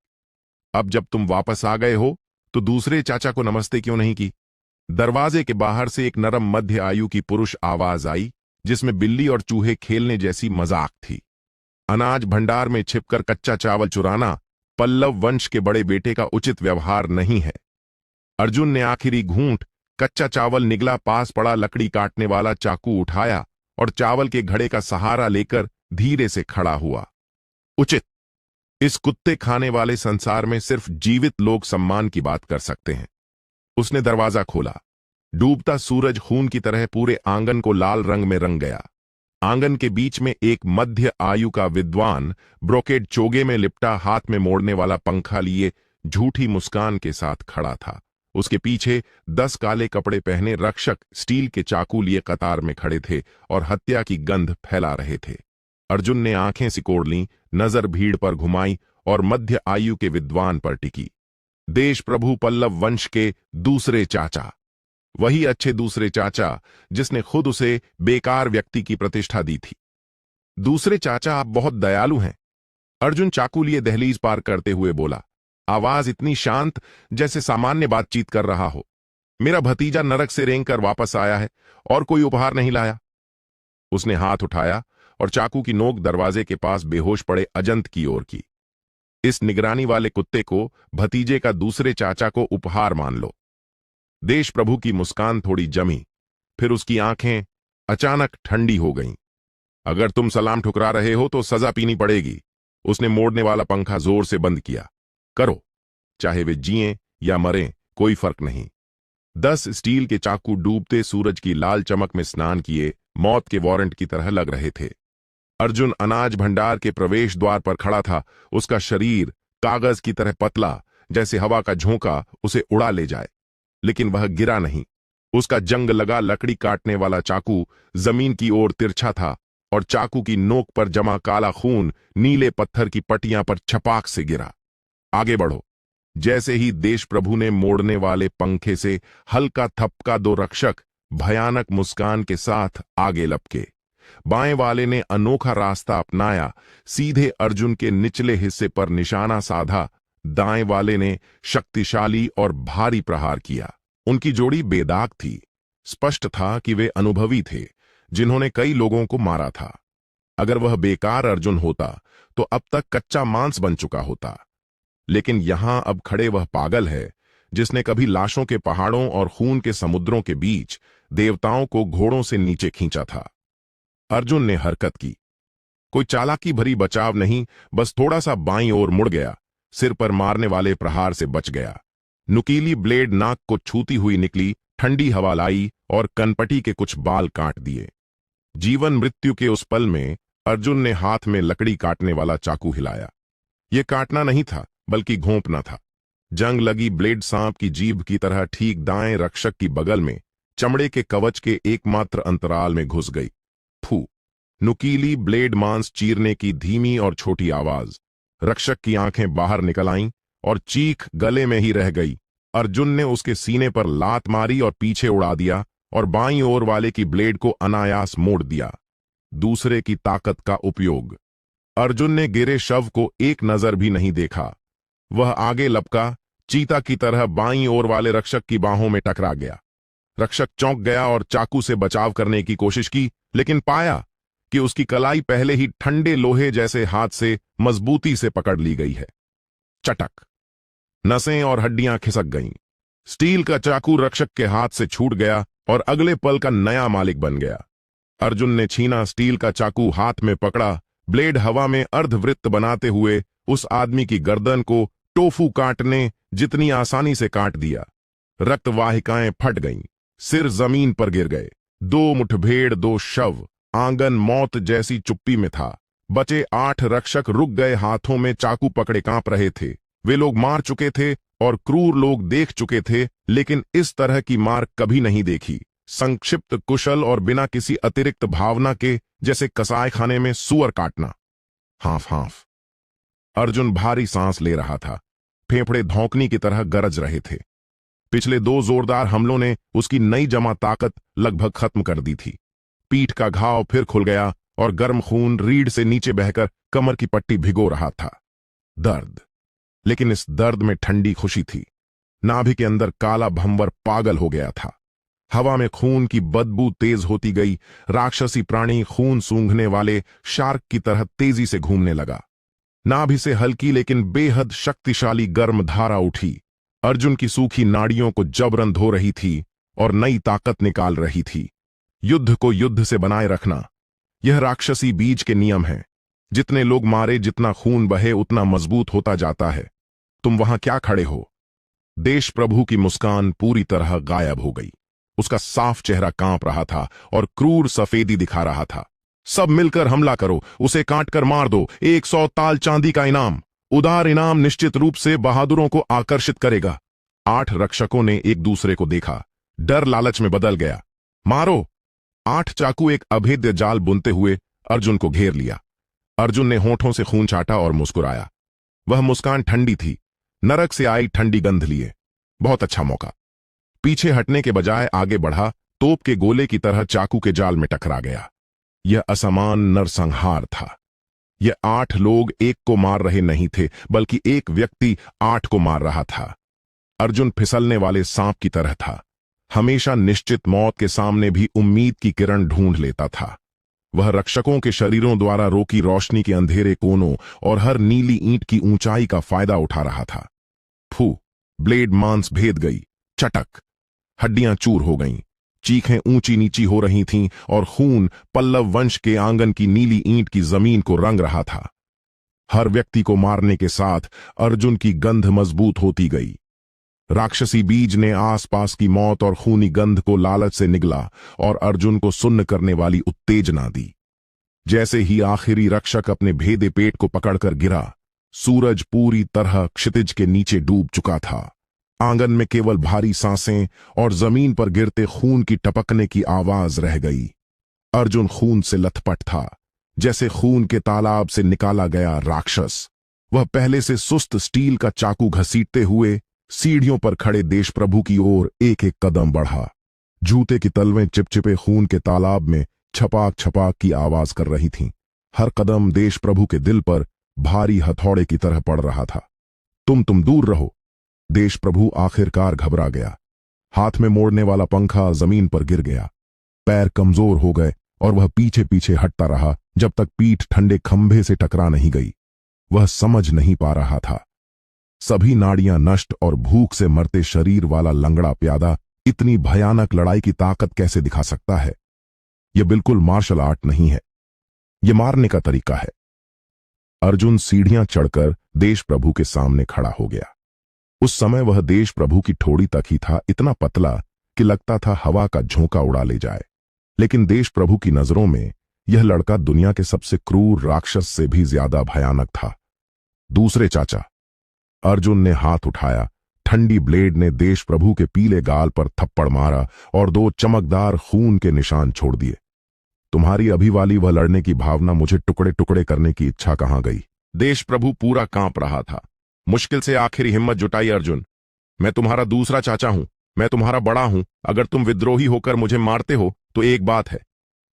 अब जब तुम वापस आ गए हो तो दूसरे चाचा को नमस्ते क्यों नहीं की? दरवाजे के बाहर से एक नरम मध्य आयु की पुरुष आवाज आई, जिसमें बिल्ली और चूहे खेलने जैसी मजाक थी। अनाज भंडार में छिपकर कच्चा चावल चुराना पल्लव वंश के बड़े बेटे का उचित व्यवहार नहीं है। अर्जुन ने आखिरी घूंट कच्चा चावल निगला, पास पड़ा लकड़ी काटने वाला चाकू उठाया और चावल के घड़े का सहारा लेकर धीरे से खड़ा हुआ। उचित! इस कुत्ते खाने वाले संसार में सिर्फ जीवित लोग सम्मान की बात कर सकते हैं। उसने दरवाजा खोला। डूबता सूरज खून की तरह पूरे आंगन को लाल रंग में रंग गया। आंगन के बीच में एक मध्य आयु का विद्वान ब्रोकेड चोगे में लिपटा, हाथ में मोड़ने वाला पंखा लिए झूठी मुस्कान के साथ खड़ा था। उसके पीछे 10 काले कपड़े पहने रक्षक स्टील के चाकू लिए कतार में खड़े थे और हत्या की गंध फैला रहे थे। अर्जुन ने आंखें सिकोड़ लीं, नजर भीड़ पर घुमाई और मध्य आयु के विद्वान पर टिकी। देश प्रभु पल्लव वंश के दूसरे चाचा, वही अच्छे दूसरे चाचा जिसने खुद उसे बेकार व्यक्ति की प्रतिष्ठा दी थी। दूसरे चाचा, आप बहुत दयालु हैं। अर्जुन चाकू लिए दहलीज पार करते हुए बोला, आवाज इतनी शांत जैसे सामान्य बातचीत कर रहा हो। मेरा भतीजा नरक से रेंग कर वापस आया है और कोई उपहार नहीं लाया। उसने हाथ उठाया और चाकू की नोक दरवाजे के पास बेहोश पड़े अजंत की ओर की। इस निगरानी वाले कुत्ते को भतीजे का दूसरे चाचा को उपहार मान लो। देश प्रभु की मुस्कान थोड़ी जमी, फिर उसकी आंखें अचानक ठंडी हो गईं। अगर तुम सलाम ठुकरा रहे हो तो सजा पीनी पड़ेगी। उसने मोड़ने वाला पंखा जोर से बंद किया। करो, चाहे वे जिएं या मरें, कोई फर्क नहीं। 10 स्टील के चाकू डूबते सूरज की लाल चमक में स्नान किए मौत के वारंट की तरह लग रहे थे। अर्जुन अनाज भंडार के प्रवेश द्वार पर खड़ा था। उसका शरीर कागज की तरह पतला, जैसे हवा का झोंका उसे उड़ा ले जाए, लेकिन वह गिरा नहीं। उसका जंग लगा लकड़ी काटने वाला चाकू जमीन की ओर तिरछा था और चाकू की नोक पर जमा काला खून नीले पत्थर की पटियां पर छपाक से गिरा। आगे बढ़ो। जैसे ही देश प्रभु ने मोड़ने वाले पंखे से हल्का थपका, 2 रक्षक भयानक मुस्कान के साथ आगे लपके। बाएं वाले ने अनोखा रास्ता अपनाया, सीधे अर्जुन के निचले हिस्से पर निशाना साधा। दाएं वाले ने शक्तिशाली और भारी प्रहार किया। उनकी जोड़ी बेदाग थी। स्पष्ट था कि वे अनुभवी थे, जिन्होंने कई लोगों को मारा था। अगर वह बेकार अर्जुन होता तो अब तक कच्चा मांस बन चुका होता, लेकिन यहां अब खड़े वह पागल है जिसने कभी लाशों के पहाड़ों और खून के समुद्रों के बीच देवताओं को घोड़ों से नीचे खींचा था। अर्जुन ने हरकत की। कोई चालाकी भरी बचाव नहीं, बस थोड़ा सा बाईं ओर मुड़ गया। सिर पर मारने वाले प्रहार से बच गया। नुकीली ब्लेड नाक को छूती हुई निकली, ठंडी हवा लाई और कनपटी के कुछ बाल काट दिए। जीवन मृत्यु के उस पल में अर्जुन ने हाथ में लकड़ी काटने वाला चाकू हिलाया। यह काटना नहीं था, बल्कि घोंपना था। जंग लगी ब्लेड सांप की जीभ की तरह ठीक दाएं रक्षक की बगल में, चमड़े के कवच के एकमात्र अंतराल में घुस गई। फू! नुकीली ब्लेड मांस चीरने की धीमी और छोटी आवाज। रक्षक की आंखें बाहर निकल आईं और चीख गले में ही रह गई। अर्जुन ने उसके सीने पर लात मारी और पीछे उड़ा दिया और बाईं ओर वाले की ब्लेड को अनायास मोड़ दिया। दूसरे की ताकत का उपयोग। अर्जुन ने गिरे शव को एक नजर भी नहीं देखा। वह आगे लपका, चीता की तरह बाईं ओर वाले रक्षक की बाहों में टकरा गया। रक्षक चौंक गया और चाकू से बचाव करने की कोशिश की, लेकिन पाया कि उसकी कलाई पहले ही ठंडे लोहे जैसे हाथ से मजबूती से पकड़ ली गई है। चटक! नसें और हड्डियां खिसक गईं। स्टील का चाकू रक्षक के हाथ से छूट गया और अगले पल का नया मालिक बन गया। अर्जुन ने छीना स्टील का चाकू हाथ में पकड़ा, ब्लेड हवा में अर्धवृत्त बनाते हुए उस आदमी की गर्दन को टोफू काटने जितनी आसानी से काट दिया। रक्तवाहिकाएं फट गईं, सिर जमीन पर गिर गए। 2 मुठभेड़, 2 शव, आंगन मौत जैसी चुप्पी में था। बचे 8 रक्षक रुक गए, हाथों में चाकू पकड़े कांप रहे थे। वे लोग मार चुके थे और क्रूर लोग देख चुके थे, लेकिन इस तरह की मार कभी नहीं देखी। संक्षिप्त, कुशल और बिना किसी अतिरिक्त भावना के, जैसे कसाई खाने में सूअर काटना। Half half. अर्जुन भारी सांस ले रहा था। फेफड़े धौंकनी की तरह गरज रहे थे। पिछले 2 जोरदार हमलों ने उसकी नई जमा ताकत लगभग खत्म कर दी थी। पीठ का घाव फिर खुल गया और गर्म खून रीढ़ से नीचे बहकर कमर की पट्टी भिगो रहा था। दर्द, लेकिन इस दर्द में ठंडी खुशी थी। नाभि के अंदर काला भंवर पागल हो गया था। हवा में खून की बदबू तेज होती गई। राक्षसी प्राणी खून सूंघने वाले शार्क की तरह तेजी से घूमने लगा। नाभि से हल्की लेकिन बेहद शक्तिशाली गर्म धारा उठी। अर्जुन की सूखी नाड़ियों को जबरन धो रही थी और नई ताकत निकाल रही थी। युद्ध को युद्ध से बनाए रखना, यह राक्षसी बीज के नियम है। जितने लोग मारे, जितना खून बहे, उतना मजबूत होता जाता है। तुम वहां क्या खड़े हो? देश प्रभु की मुस्कान पूरी तरह गायब हो गई। उसका साफ चेहरा कांप रहा था और क्रूर सफेदी दिखा रहा था। सब मिलकर हमला करो, उसे काटकर मार दो। 100 ताल चांदी का इनाम। उदार इनाम निश्चित रूप से बहादुरों को आकर्षित करेगा। 8 रक्षकों ने एक दूसरे को देखा। डर लालच में बदल गया। मारो! 8 चाकू एक अभेद्य जाल बुनते हुए अर्जुन को घेर लिया। अर्जुन ने होठों से खून चाटा और मुस्कुराया। वह मुस्कान ठंडी थी, नरक से आई ठंडी गंध लिए। बहुत अच्छा मौका। पीछे हटने के बजाय आगे बढ़ा, तोप के गोले की तरह चाकू के जाल में टकरा गया। यह असमान नरसंहार था। यह 8 लोग एक को मार रहे नहीं थे, बल्कि एक व्यक्ति 8 को मार रहा था। अर्जुन फिसलने वाले सांप की तरह था। हमेशा निश्चित मौत के सामने भी उम्मीद की किरण ढूंढ लेता था। वह रक्षकों के शरीरों द्वारा रोकी रोशनी के अंधेरे कोनों और हर नीली ईंट की ऊंचाई का फायदा उठा रहा था। फू! ब्लेड मांस भेद गई। चटक! हड्डियां चूर हो गईं। चीखें ऊंची नीची हो रही थीं और खून पल्लव वंश के आंगन की नीली ईंट की जमीन को रंग रहा था। हर व्यक्ति को मारने के साथ अर्जुन की गंध मजबूत होती गई। राक्षसी बीज ने आसपास की मौत और खूनी गंध को लालच से निगला और अर्जुन को सुन्न करने वाली उत्तेजना दी। जैसे ही आखिरी रक्षक अपने भेदे पेट को पकड़कर गिरा, सूरज पूरी तरह क्षितिज के नीचे डूब चुका था। आंगन में केवल भारी सांसें और जमीन पर गिरते खून की टपकने की आवाज रह गई। अर्जुन खून से लथपथ था, जैसे खून के तालाब से निकाला गया राक्षस। वह पहले से सुस्त स्टील का चाकू घसीटते हुए सीढ़ियों पर खड़े देशप्रभु की ओर एक एक कदम बढ़ा। जूते की तलवें चिपचिपे खून के तालाब में छपाक छपाक की आवाज कर रही थीं। हर कदम देशप्रभु के दिल पर भारी हथौड़े की तरह पड़ रहा था। तुम दूर रहो। देशप्रभु आखिरकार घबरा गया। हाथ में मोड़ने वाला पंखा जमीन पर गिर गया। पैर कमजोर हो गए और वह पीछे पीछे हटता रहा जब तक पीठ ठंडे खंभे से टकरा नहीं गई। वह समझ नहीं पा रहा था। सभी नाड़ियां नष्ट और भूख से मरते शरीर वाला लंगड़ा प्यादा इतनी भयानक लड़ाई की ताकत कैसे दिखा सकता है? यह बिल्कुल मार्शल आर्ट नहीं है, यह मारने का तरीका है। अर्जुन सीढ़ियां चढ़कर देशप्रभु के सामने खड़ा हो गया। उस समय वह देशप्रभु की ठोड़ी तक ही था, इतना पतला कि लगता था हवा का झोंका उड़ा ले जाए। लेकिन देशप्रभु की नजरों में यह लड़का दुनिया के सबसे क्रूर राक्षस से भी ज्यादा भयानक था। दूसरे चाचा। अर्जुन ने हाथ उठाया। ठंडी ब्लेड ने देशप्रभु के पीले गाल पर थप्पड़ मारा और 2 चमकदार खून के निशान छोड़ दिए। तुम्हारी अभी वाली वह लड़ने की भावना, मुझे टुकड़े टुकड़े करने की इच्छा कहां गई? देशप्रभु पूरा कांप रहा था। मुश्किल से आखिरी हिम्मत जुटाई अर्जुन। मैं तुम्हारा दूसरा चाचा हूं, मैं तुम्हारा बड़ा हूं। अगर तुम विद्रोही होकर मुझे मारते हो तो एक बात है,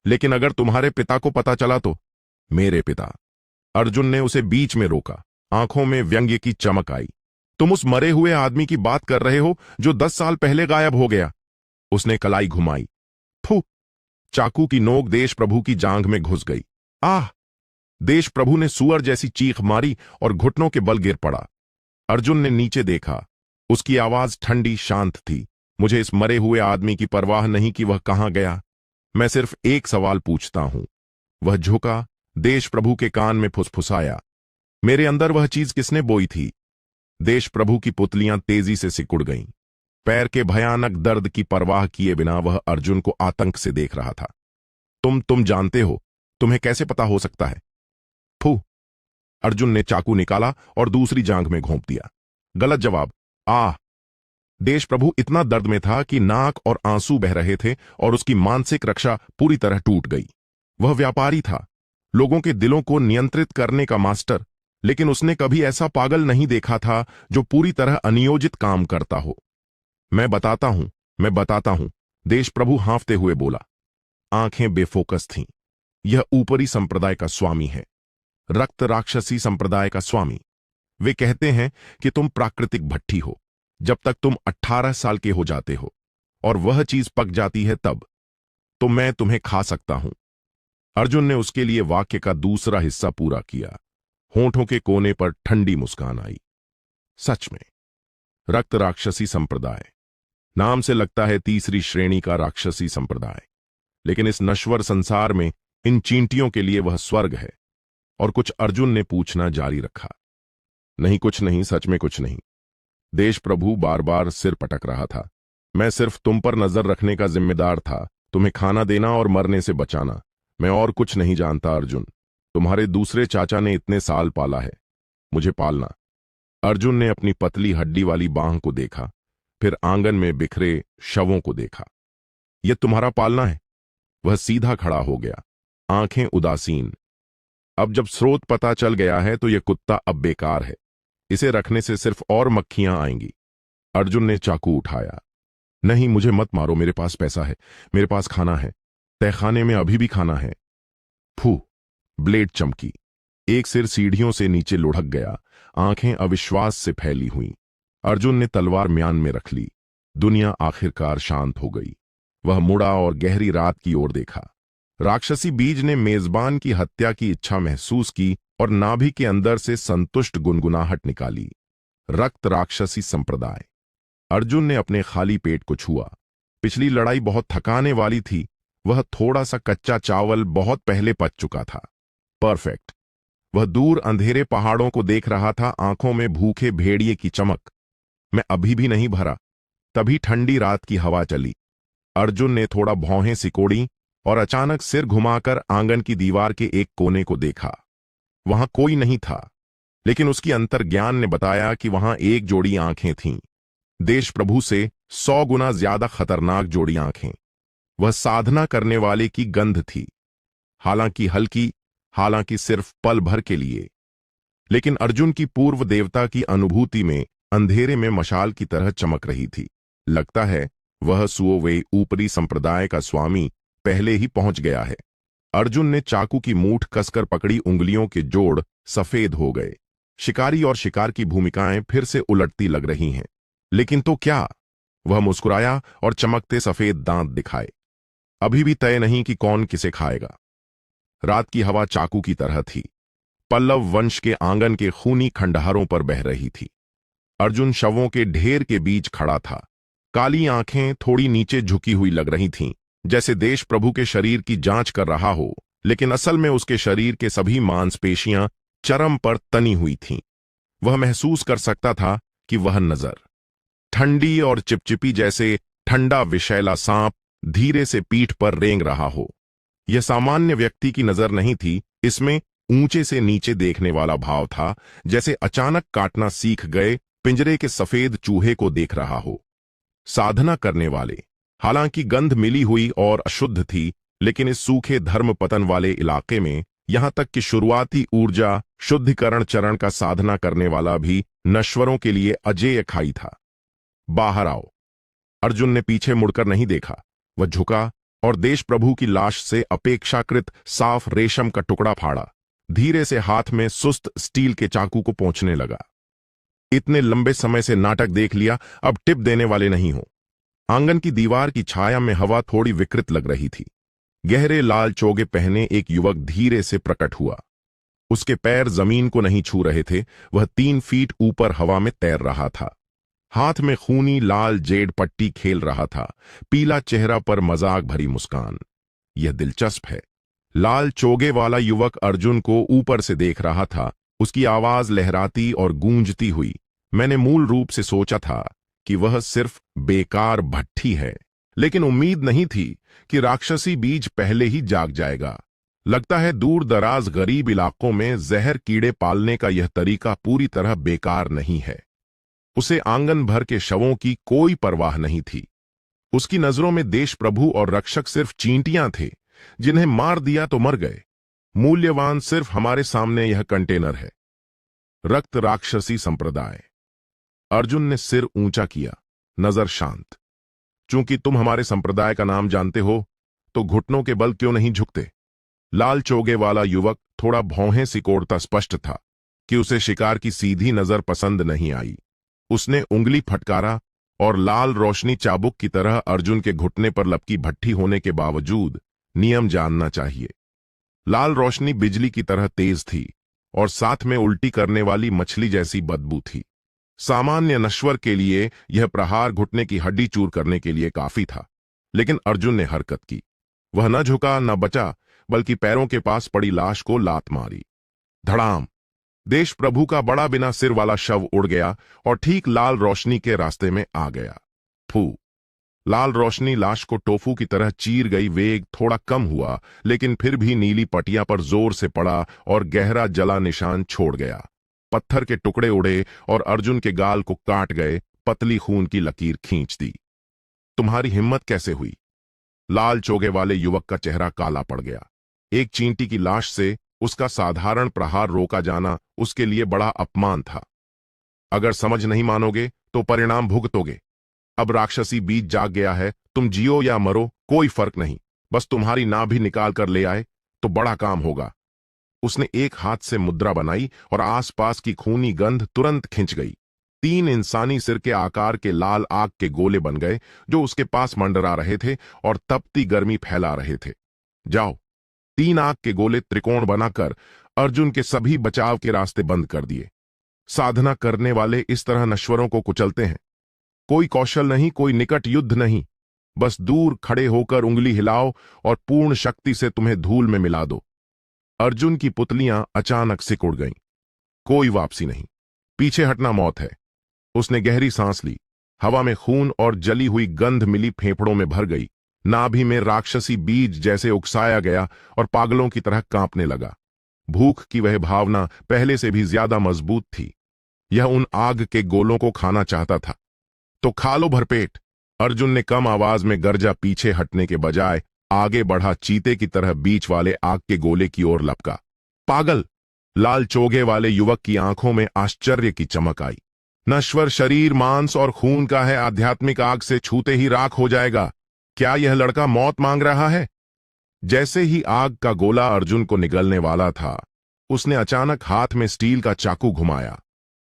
लेकिन अगर तुम्हारे पिता को पता चला तो? मेरे पिता? अर्जुन ने उसे बीच में रोका। आंखों में व्यंग्य की चमक आई। तुम उस मरे हुए आदमी की बात कर रहे हो जो 10 साल पहले गायब हो गया। उसने कलाई घुमाई। फू! चाकू की नोक देशप्रभु की जांघ में घुस गई। आह! देशप्रभु ने सुअर जैसी चीख मारी और घुटनों के बल गिर पड़ा। अर्जुन ने नीचे देखा। उसकी आवाज ठंडी शांत थी। मुझे इस मरे हुए आदमी की परवाह नहीं कि वह कहां गया। मैं सिर्फ एक सवाल पूछता हूं। वह झुका, देशप्रभु के कान में फुसफुसाया। मेरे अंदर वह चीज किसने बोई थी? देशप्रभु की पुतलियां तेजी से सिकुड़ गईं। पैर के भयानक दर्द की परवाह किए बिना वह अर्जुन को आतंक से देख रहा था। तुम जानते हो? तुम्हें कैसे पता हो सकता है? फू! अर्जुन ने चाकू निकाला और दूसरी जांघ में घोंप दिया। गलत जवाब। आह! देशप्रभु इतना दर्द में था कि नाक और आंसू बह रहे थे और उसकी मानसिक रक्षा पूरी तरह टूट गई। वह व्यापारी था, लोगों के दिलों को नियंत्रित करने का मास्टर, लेकिन उसने कभी ऐसा पागल नहीं देखा था जो पूरी तरह अनियोजित काम करता हो। मैं बताता हूं, देशप्रभु हांफते हुए बोला। आंखें बेफोकस थीं। यह ऊपरी संप्रदाय का स्वामी है, रक्त राक्षसी संप्रदाय का स्वामी। वे कहते हैं कि तुम प्राकृतिक भट्ठी हो जब तक तुम 18 साल के हो जाते हो, और वह चीज पक जाती है तब तो मैं तुम्हें खा सकता हूं। अर्जुन ने उसके लिए वाक्य का दूसरा हिस्सा पूरा किया। होंठों के कोने पर ठंडी मुस्कान आई। सच में, रक्त राक्षसी संप्रदाय नाम से लगता है तीसरी श्रेणी का राक्षसी संप्रदाय, लेकिन इस नश्वर संसार में इन चींटियों के लिए वह स्वर्ग है। और कुछ अर्जुन ने पूछना जारी रखा। नहीं, कुछ नहीं, सच में कुछ नहीं। देशप्रभु बार बार सिर पटक रहा था। मैं सिर्फ तुम पर नजर रखने का जिम्मेदार था, तुम्हें खाना देना और मरने से बचाना। मैं और कुछ नहीं जानता अर्जुन। तुम्हारे दूसरे चाचा ने इतने साल पाला है, मुझे पालना। अर्जुन ने अपनी पतली हड्डी वाली बांह को देखा, फिर आंगन में बिखरे शवों को देखा। यह तुम्हारा पालना है? वह सीधा खड़ा हो गया, आंखें उदासीन। अब जब स्रोत पता चल गया है तो यह कुत्ता अब बेकार है। इसे रखने से सिर्फ और मक्खियां आएंगी। अर्जुन ने चाकू उठाया। नहीं, मुझे मत मारो, मेरे पास पैसा है, मेरे पास खाना है, तहखाने में अभी भी खाना है। फू! ब्लेड चमकी। एक सिर सीढ़ियों से नीचे लुढ़क गया। आंखें अविश्वास से फैली हुईं। अर्जुन ने तलवार म्यान में रख ली। दुनिया आखिरकार शांत हो गई। वह मुड़ा और गहरी रात की ओर देखा। राक्षसी बीज ने मेजबान की हत्या की इच्छा महसूस की और नाभि के अंदर से संतुष्ट गुनगुनाहट निकाली। रक्त राक्षसी संप्रदाय। अर्जुन ने अपने खाली पेट को छुआ। पिछली लड़ाई बहुत थकाने वाली थी। वह थोड़ा सा कच्चा चावल बहुत पहले पच चुका था। परफेक्ट। वह दूर अंधेरे पहाड़ों को देख रहा था, आंखों में भूखे भेड़िए की चमक। मैं अभी भी नहीं भरा। तभी ठंडी रात की हवा चली। अर्जुन ने थोड़ा भौहें सिकोड़ी और अचानक सिर घुमाकर आंगन की दीवार के एक कोने को देखा। वहां कोई नहीं था, लेकिन उसकी अंतर्ज्ञान ने बताया कि वहां एक जोड़ी आंखें थीं। देश प्रभु से 100 गुना ज्यादा खतरनाक जोड़ी आंखें। वह साधना करने वाले की गंध थी, हालांकि हल्की, हालांकि सिर्फ पल भर के लिए। लेकिन अर्जुन की पूर्व देवता की अनुभूति में अंधेरे में मशाल की तरह चमक रही थी। लगता है वह सुओवे ऊपरी संप्रदाय का स्वामी पहले ही पहुंच गया है। अर्जुन ने चाकू की मूठ कसकर पकड़ी। उंगलियों के जोड़ सफेद हो गए। शिकारी और शिकार की भूमिकाएं फिर से उलटती लग रही हैं। लेकिन तो क्या? वह मुस्कुराया और चमकते सफेद दांत दिखाए। अभी भी तय नहीं कि कौन किसे खाएगा। रात की हवा चाकू की तरह थी। पल्लव वंश के आंगन के खूनी खंडहरों पर बह रही थी। अर्जुन शवों के ढेर के बीच खड़ा था। काली आंखें थोड़ी नीचे झुकी हुई लग रही थीं, जैसे देश प्रभु के शरीर की जांच कर रहा हो, लेकिन असल में उसके शरीर के सभी मांसपेशियां चरम पर तनी हुई थीं। वह महसूस कर सकता था कि वह नजर ठंडी और चिपचिपी जैसे ठंडा विषैला सांप धीरे से पीठ पर रेंग रहा हो। यह सामान्य व्यक्ति की नजर नहीं थी। इसमें ऊंचे से नीचे देखने वाला भाव था, जैसे अचानक काटना सीख गए पिंजरे के सफेद चूहे को देख रहा हो। साधना करने वाले। हालांकि गंध मिली हुई और अशुद्ध थी, लेकिन इस सूखे धर्म पतन वाले इलाके में यहां तक कि शुरुआती ऊर्जा शुद्धिकरण चरण का साधना करने वाला भी नश्वरों के लिए अजेय खाई था। बाहर आओ। अर्जुन ने पीछे मुड़कर नहीं देखा। वह झुका और देश प्रभु की लाश से अपेक्षाकृत साफ रेशम का टुकड़ा फाड़ा। धीरे से हाथ में सुस्त स्टील के चाकू को पोंछने लगा। इतने लंबे समय से नाटक देख लिया, अब टिप देने वाले नहीं हो। आंगन की दीवार की छाया में हवा थोड़ी विकृत लग रही थी। गहरे लाल चोगे पहने एक युवक धीरे से प्रकट हुआ। उसके पैर जमीन को नहीं छू रहे थे। वह 3 फीट ऊपर हवा में तैर रहा था। हाथ में खूनी लाल जेड पट्टी खेल रहा था। पीला चेहरा पर मजाक भरी मुस्कान। यह दिलचस्प है। लाल चोगे वाला युवक अर्जुन को ऊपर से देख रहा था। उसकी आवाज लहराती और गूंजती हुई। मैंने मूल रूप से सोचा था कि वह सिर्फ बेकार भट्ठी है, लेकिन उम्मीद नहीं थी कि राक्षसी बीज पहले ही जाग जाएगा। लगता है दूर दराज गरीब इलाकों में जहर कीड़े पालने का यह तरीका पूरी तरह बेकार नहीं है। उसे आंगन भर के शवों की कोई परवाह नहीं थी। उसकी नजरों में देश प्रभु और रक्षक सिर्फ चींटियां थे, जिन्हें मार दिया तो मर गए। मूल्यवान सिर्फ हमारे सामने यह कंटेनर है। रक्त राक्षसी संप्रदाय। अर्जुन ने सिर ऊंचा किया, नजर शांत। चूंकि तुम हमारे संप्रदाय का नाम जानते हो, तो घुटनों के बल क्यों नहीं झुकते? लाल चोगे वाला युवक थोड़ा भौहें सिकोड़ता स्पष्ट था कि उसे शिकार की सीधी नजर पसंद नहीं आई। उसने उंगली फटकारा और लाल रोशनी चाबुक की तरह अर्जुन के घुटने पर लपकी भट्ठी होने के बावजूद नियम जानना चाहिए। लाल रोशनी बिजली की तरह तेज थी और साथ में उल्टी करने वाली मछली जैसी बदबू थी। सामान्य नश्वर के लिए यह प्रहार घुटने की हड्डी चूर करने के लिए काफी था, लेकिन अर्जुन ने हरकत की। वह न झुका न बचा, बल्कि पैरों के पास पड़ी लाश को लात मारी। धड़ाम! देश प्रभु का बड़ा बिना सिर वाला शव उड़ गया और ठीक लाल रोशनी के रास्ते में आ गया। फू! लाल रोशनी लाश को टोफू की तरह चीर गई। वेग थोड़ा कम हुआ, लेकिन फिर भी नीली पटिया पर जोर से पड़ा और गहरा जला निशान छोड़ गया। पत्थर के टुकड़े उड़े और अर्जुन के गाल को काट गए। पतली खून की लकीर खींच दी। तुम्हारी हिम्मत कैसे हुई? लाल चोगे वाले युवक का चेहरा काला पड़ गया। एक चींटी की लाश से उसका साधारण प्रहार रोका जाना उसके लिए बड़ा अपमान था। अगर समझ नहीं मानोगे तो परिणाम भुगतोगे। अब राक्षसी बीज जाग गया है, तुम जियो या मरो कोई फर्क नहीं, बस तुम्हारी नाभि निकाल कर ले आए तो बड़ा काम होगा। उसने एक हाथ से मुद्रा बनाई और आसपास की खूनी गंध तुरंत खिंच गई। 3 इंसानी सिर के आकार के लाल आग के गोले बन गए जो उसके पास मंडरा रहे थे और तपती गर्मी फैला रहे थे। जाओ। 3 आग के गोले त्रिकोण बनाकर अर्जुन के सभी बचाव के रास्ते बंद कर दिए। साधना करने वाले इस तरह नश्वरों को कुचलते हैं। कोई कौशल नहीं, कोई निकट युद्ध नहीं, बस दूर खड़े होकर उंगली हिलाओ और पूर्ण शक्ति से तुम्हें धूल में मिला दो। अर्जुन की पुतलियां अचानक सिकुड़ गईं। कोई वापसी नहीं, पीछे हटना मौत है। उसने गहरी सांस ली। हवा में खून और जली हुई गंध मिली फेफड़ों में भर गई। नाभि में राक्षसी बीज जैसे उकसाया गया और पागलों की तरह कांपने लगा। भूख की वह भावना पहले से भी ज्यादा मजबूत थी। यह उन आग के गोलों को खाना चाहता था। तो खा लो भरपेट। अर्जुन ने कम आवाज में गर्जा। पीछे हटने के बजाय आगे बढ़ा, चीते की तरह बीच वाले आग के गोले की ओर लपका। पागल! लाल चोगे वाले युवक की आंखों में आश्चर्य की चमक आई। नश्वर शरीर मांस और खून का है, आध्यात्मिक आग से छूते ही राख हो जाएगा। क्या यह लड़का मौत मांग रहा है? जैसे ही आग का गोला अर्जुन को निगलने वाला था, उसने अचानक हाथ में स्टील का चाकू घुमाया।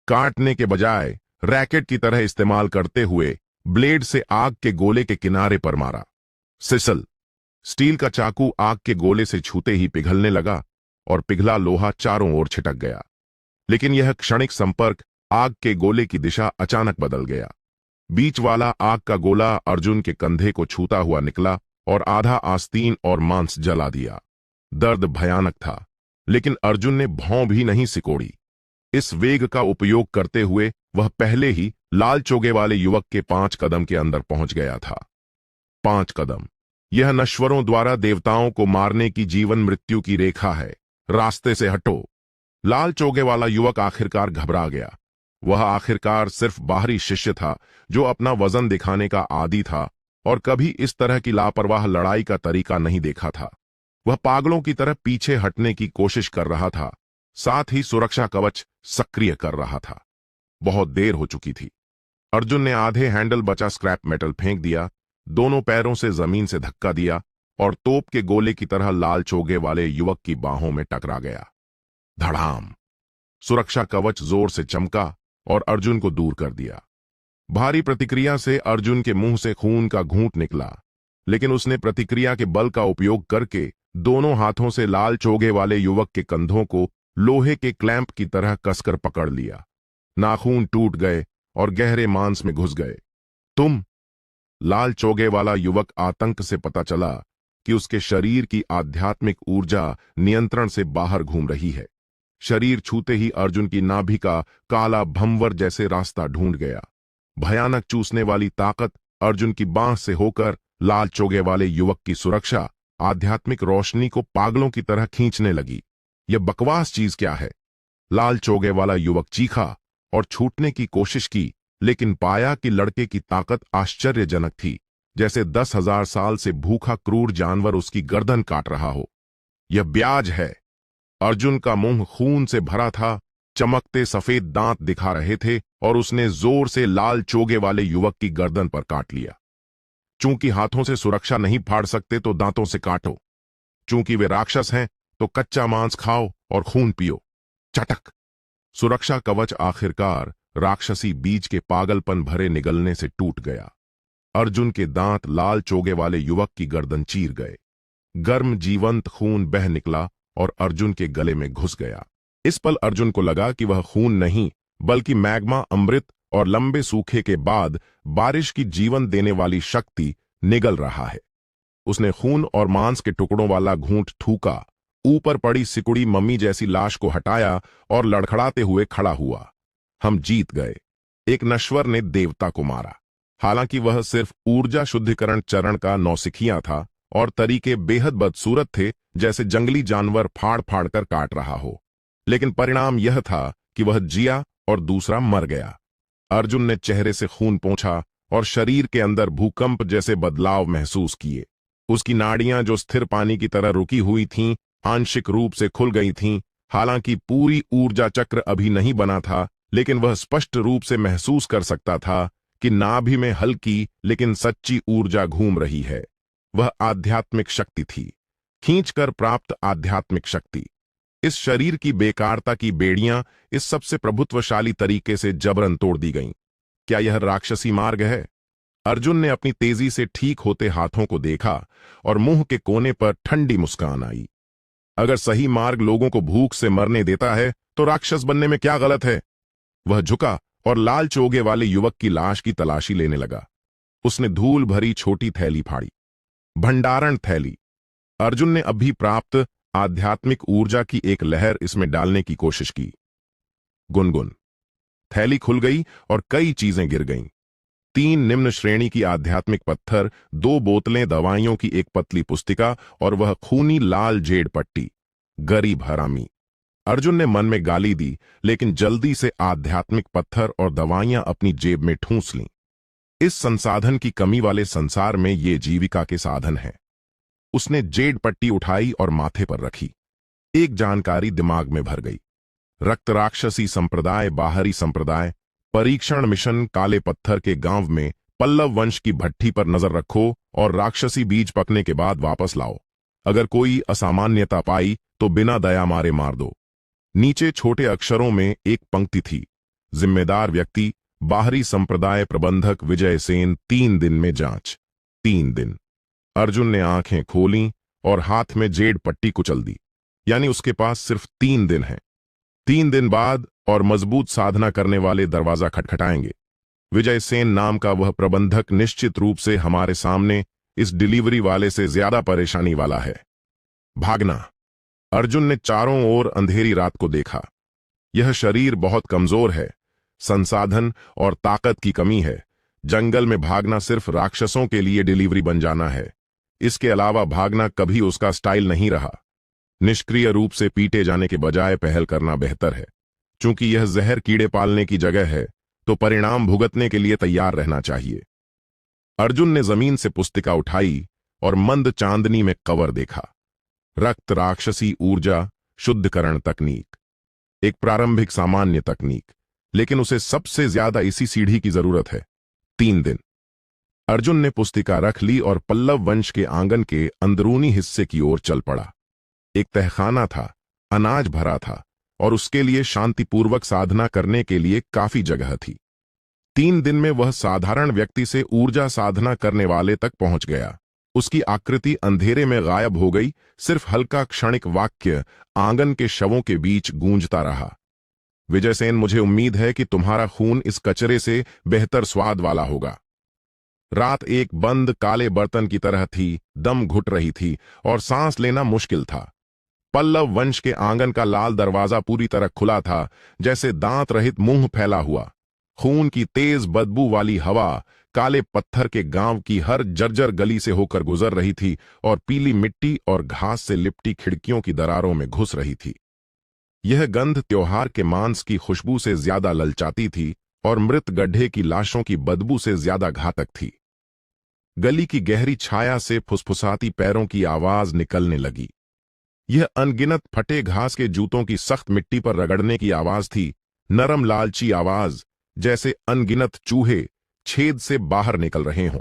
काटने के बजाय रैकेट की तरह इस्तेमाल करते हुए ब्लेड से आग के गोले के किनारे पर मारा। सिसल! स्टील का चाकू आग के गोले से छूते ही पिघलने लगा और पिघला लोहा चारों ओर छिटक गया। लेकिन यह क्षणिक संपर्क आग के गोले की दिशा अचानक बदल गया। बीच वाला आग का गोला अर्जुन के कंधे को छूता हुआ निकला और आधा आस्तीन और मांस जला दिया। दर्द भयानक था, लेकिन अर्जुन ने भौं भी नहीं सिकोड़ी। इस वेग का उपयोग करते हुए वह पहले ही लाल चोगे वाले युवक के 5 कदम के अंदर पहुंच गया था। 5 कदम! यह नश्वरों द्वारा देवताओं को मारने की जीवन मृत्यु की रेखा है। रास्ते से हटो! लाल चोगे वाला युवक आखिरकार घबरा गया। वह आखिरकार सिर्फ बाहरी शिष्य था जो अपना वजन दिखाने का आदी था और कभी इस तरह की लापरवाह लड़ाई का तरीका नहीं देखा था। वह पागलों की तरह पीछे हटने की कोशिश कर रहा था, साथ ही सुरक्षा कवच सक्रिय कर रहा था। बहुत देर हो चुकी थी। अर्जुन ने आधे हैंडल बचा स्क्रैप मेटल फेंक दिया, दोनों पैरों से जमीन से धक्का दिया और तोप के गोले की तरह लाल चोगे वाले युवक की बाहों में टकरा गया। धड़ाम! सुरक्षा कवच जोर से चमका और अर्जुन को दूर कर दिया। भारी प्रतिक्रिया से अर्जुन के मुंह से खून का घूंट निकला, लेकिन उसने प्रतिक्रिया के बल का उपयोग करके दोनों हाथों से लाल चोगे वाले युवक के कंधों को लोहे के क्लैंप की तरह कसकर पकड़ लिया। नाखून टूट गए और गहरे मांस में घुस गए। तुम! लाल चोगे वाला युवक आतंक से पता चला कि उसके शरीर की आध्यात्मिक ऊर्जा नियंत्रण से बाहर घूम रही है। शरीर छूते ही अर्जुन की नाभि का काला भंवर जैसे रास्ता ढूंढ गया। भयानक चूसने वाली ताकत अर्जुन की बांह से होकर लाल चोगे वाले युवक की सुरक्षा आध्यात्मिक रोशनी को पागलों की तरह खींचने लगी। यह बकवास चीज क्या है? लाल चोगे वाला युवक चीखा और छूटने की कोशिश की, लेकिन पाया कि लड़के की ताकत आश्चर्यजनक थी, जैसे 10,000 साल से भूखा क्रूर जानवर उसकी गर्दन काट रहा हो। यह ब्याज है। अर्जुन का मुंह खून से भरा था, चमकते सफेद दांत दिखा रहे थे और उसने जोर से लाल चोगे वाले युवक की गर्दन पर काट लिया। चूंकि हाथों से सुरक्षा नहीं फाड़ सकते तो दांतों से काटो। चूंकि वे राक्षस हैं तो कच्चा मांस खाओ और खून पियो। चटक! सुरक्षा कवच आखिरकार राक्षसी बीज के पागलपन भरे निगलने से टूट गया। अर्जुन के दांत लाल चोगे वाले युवक की गर्दन चीर गए। गर्म जीवंत खून बह निकला और अर्जुन के गले में घुस गया। इस पल अर्जुन को लगा कि वह खून नहीं, बल्कि मैग्मा, अमृत और लंबे सूखे के बाद बारिश की जीवन देने वाली शक्ति निगल रहा है। उसने खून और मांस के टुकड़ों वाला घूंट थूका, ऊपर पड़ी सिकुड़ी मम्मी जैसी लाश को हटाया और लड़खड़ाते हुए खड़ा हुआ। हम जीत गए। एक नश्वर ने देवता को मारा। हालांकि वह सिर्फ ऊर्जा शुद्धिकरण चरण का नौसिखिया था और तरीके बेहद बदसूरत थे, जैसे जंगली जानवर फाड़ फाड़ कर काट रहा हो। लेकिन परिणाम यह था कि वह जिया और दूसरा मर गया। अर्जुन ने चेहरे से खून पोंछा और शरीर के अंदर भूकंप जैसे बदलाव महसूस किए। उसकी नाड़ियां जो स्थिर पानी की तरह रुकी हुई थीं, आंशिक रूप से खुल गई थीं। हालांकि पूरी ऊर्जा चक्र अभी नहीं बना था, लेकिन वह स्पष्ट रूप से महसूस कर सकता था कि नाभि में हल्की लेकिन सच्ची ऊर्जा घूम रही है। वह आध्यात्मिक शक्ति थी, खींचकर प्राप्त आध्यात्मिक शक्ति। इस शरीर की बेकारता की बेड़ियां इस सबसे प्रभुत्वशाली तरीके से जबरन तोड़ दी गईं। क्या यह राक्षसी मार्ग है? अर्जुन ने अपनी तेजी से ठीक होते हाथों को देखा और मुंह के कोने पर ठंडी मुस्कान आई। अगर सही मार्ग लोगों को भूख से मरने देता है तो राक्षस बनने में क्या गलत है? वह झुका और लाल चोगे वाले युवक की लाश की तलाशी लेने लगा। उसने धूल भरी छोटी थैली फाड़ी। भंडारण थैली। अर्जुन ने अभी प्राप्त आध्यात्मिक ऊर्जा की एक लहर इसमें डालने की कोशिश की। गुनगुन। थैली खुल गई और कई चीजें गिर गईं। 3 निम्न श्रेणी की आध्यात्मिक पत्थर, 2 बोतलें दवाइयों की एक पतली पुस्तिका और वह खूनी लाल जेड पट्टी। गरीब हरामी। अर्जुन ने मन में गाली दी, लेकिन जल्दी से आध्यात्मिक पत्थर और दवाइयां अपनी जेब में ठूंस लीं। इस संसाधन की कमी वाले संसार में ये जीविका के साधन हैं। उसने जेड पट्टी उठाई और माथे पर रखी। एक जानकारी दिमाग में भर गई। रक्त राक्षसी संप्रदाय, बाहरी संप्रदाय, परीक्षण मिशन, काले पत्थर के गांव में पल्लव वंश की भट्ठी पर नजर रखो और राक्षसी बीज पकने के बाद वापस लाओ। अगर कोई असामान्यता पाई तो बिना दया मारे मार दो। नीचे छोटे अक्षरों में एक पंक्ति थी, जिम्मेदार व्यक्ति, बाहरी संप्रदाय प्रबंधक विजय सेन, 3 दिन में जांच। 3 दिन। अर्जुन ने आंखें खोलीं और हाथ में जेड पट्टी कुचल दी। यानी उसके पास सिर्फ 3 दिन हैं। 3 दिन बाद और मजबूत साधना करने वाले दरवाजा खटखटाएंगे। विजय सेन नाम का वह प्रबंधक निश्चित रूप से हमारे सामने इस डिलीवरी वाले से ज्यादा परेशानी वाला है। भागना। अर्जुन ने चारों ओर अंधेरी रात को देखा। यह शरीर बहुत कमजोर है, संसाधन और ताकत की कमी है। जंगल में भागना सिर्फ राक्षसों के लिए डिलीवरी बन जाना है। इसके अलावा भागना कभी उसका स्टाइल नहीं रहा। निष्क्रिय रूप से पीटे जाने के बजाय पहल करना बेहतर है। चूंकि यह जहर कीड़े पालने की जगह है, तो परिणाम भुगतने के लिए तैयार रहना चाहिए। अर्जुन ने जमीन से पुस्तिका उठाई और मंद चांदनी में कवर देखा। रक्त राक्षसी ऊर्जा शुद्धकरण तकनीक। एक प्रारंभिक सामान्य तकनीक, लेकिन उसे सबसे ज्यादा इसी सीढ़ी की जरूरत है। 3 दिन। अर्जुन ने पुस्तिका रख ली और पल्लव वंश के आंगन के अंदरूनी हिस्से की ओर चल पड़ा। एक तहखाना था, अनाज भरा था और उसके लिए शांतिपूर्वक साधना करने के लिए काफी जगह थी। 3 दिन में वह साधारण व्यक्ति से ऊर्जा साधना करने वाले तक पहुंच गया। उसकी आकृति अंधेरे में गायब हो गई। सिर्फ हल्का क्षणिक वाक्य आंगन के शवों के बीच गूंजता रहा। विजय सेन, मुझे उम्मीद है कि तुम्हारा खून इस कचरे से बेहतर स्वाद वाला होगा। रात एक बंद काले बर्तन की तरह थी, दम घुट रही थी और सांस लेना मुश्किल था। पल्लव वंश के आंगन का लाल दरवाजा पूरी तरह खुला था, जैसे दांत रहित मुंह फैला हुआ। खून की तेज बदबू वाली हवा काले पत्थर के गांव की हर जर्जर गली से होकर गुजर रही थी और पीली मिट्टी और घास से लिपटी खिड़कियों की दरारों में घुस रही थी। यह गंध त्योहार के मांस की खुशबू से ज्यादा ललचाती थी और मृत गड्ढे की लाशों की बदबू से ज्यादा घातक थी। गली की गहरी छाया से फुसफुसाती पैरों की आवाज निकलने लगी। यह अनगिनत फटे घास के जूतों की सख्त मिट्टी पर रगड़ने की आवाज थी, नरम लालची आवाज, जैसे अनगिनत चूहे छेद से बाहर निकल रहे हों।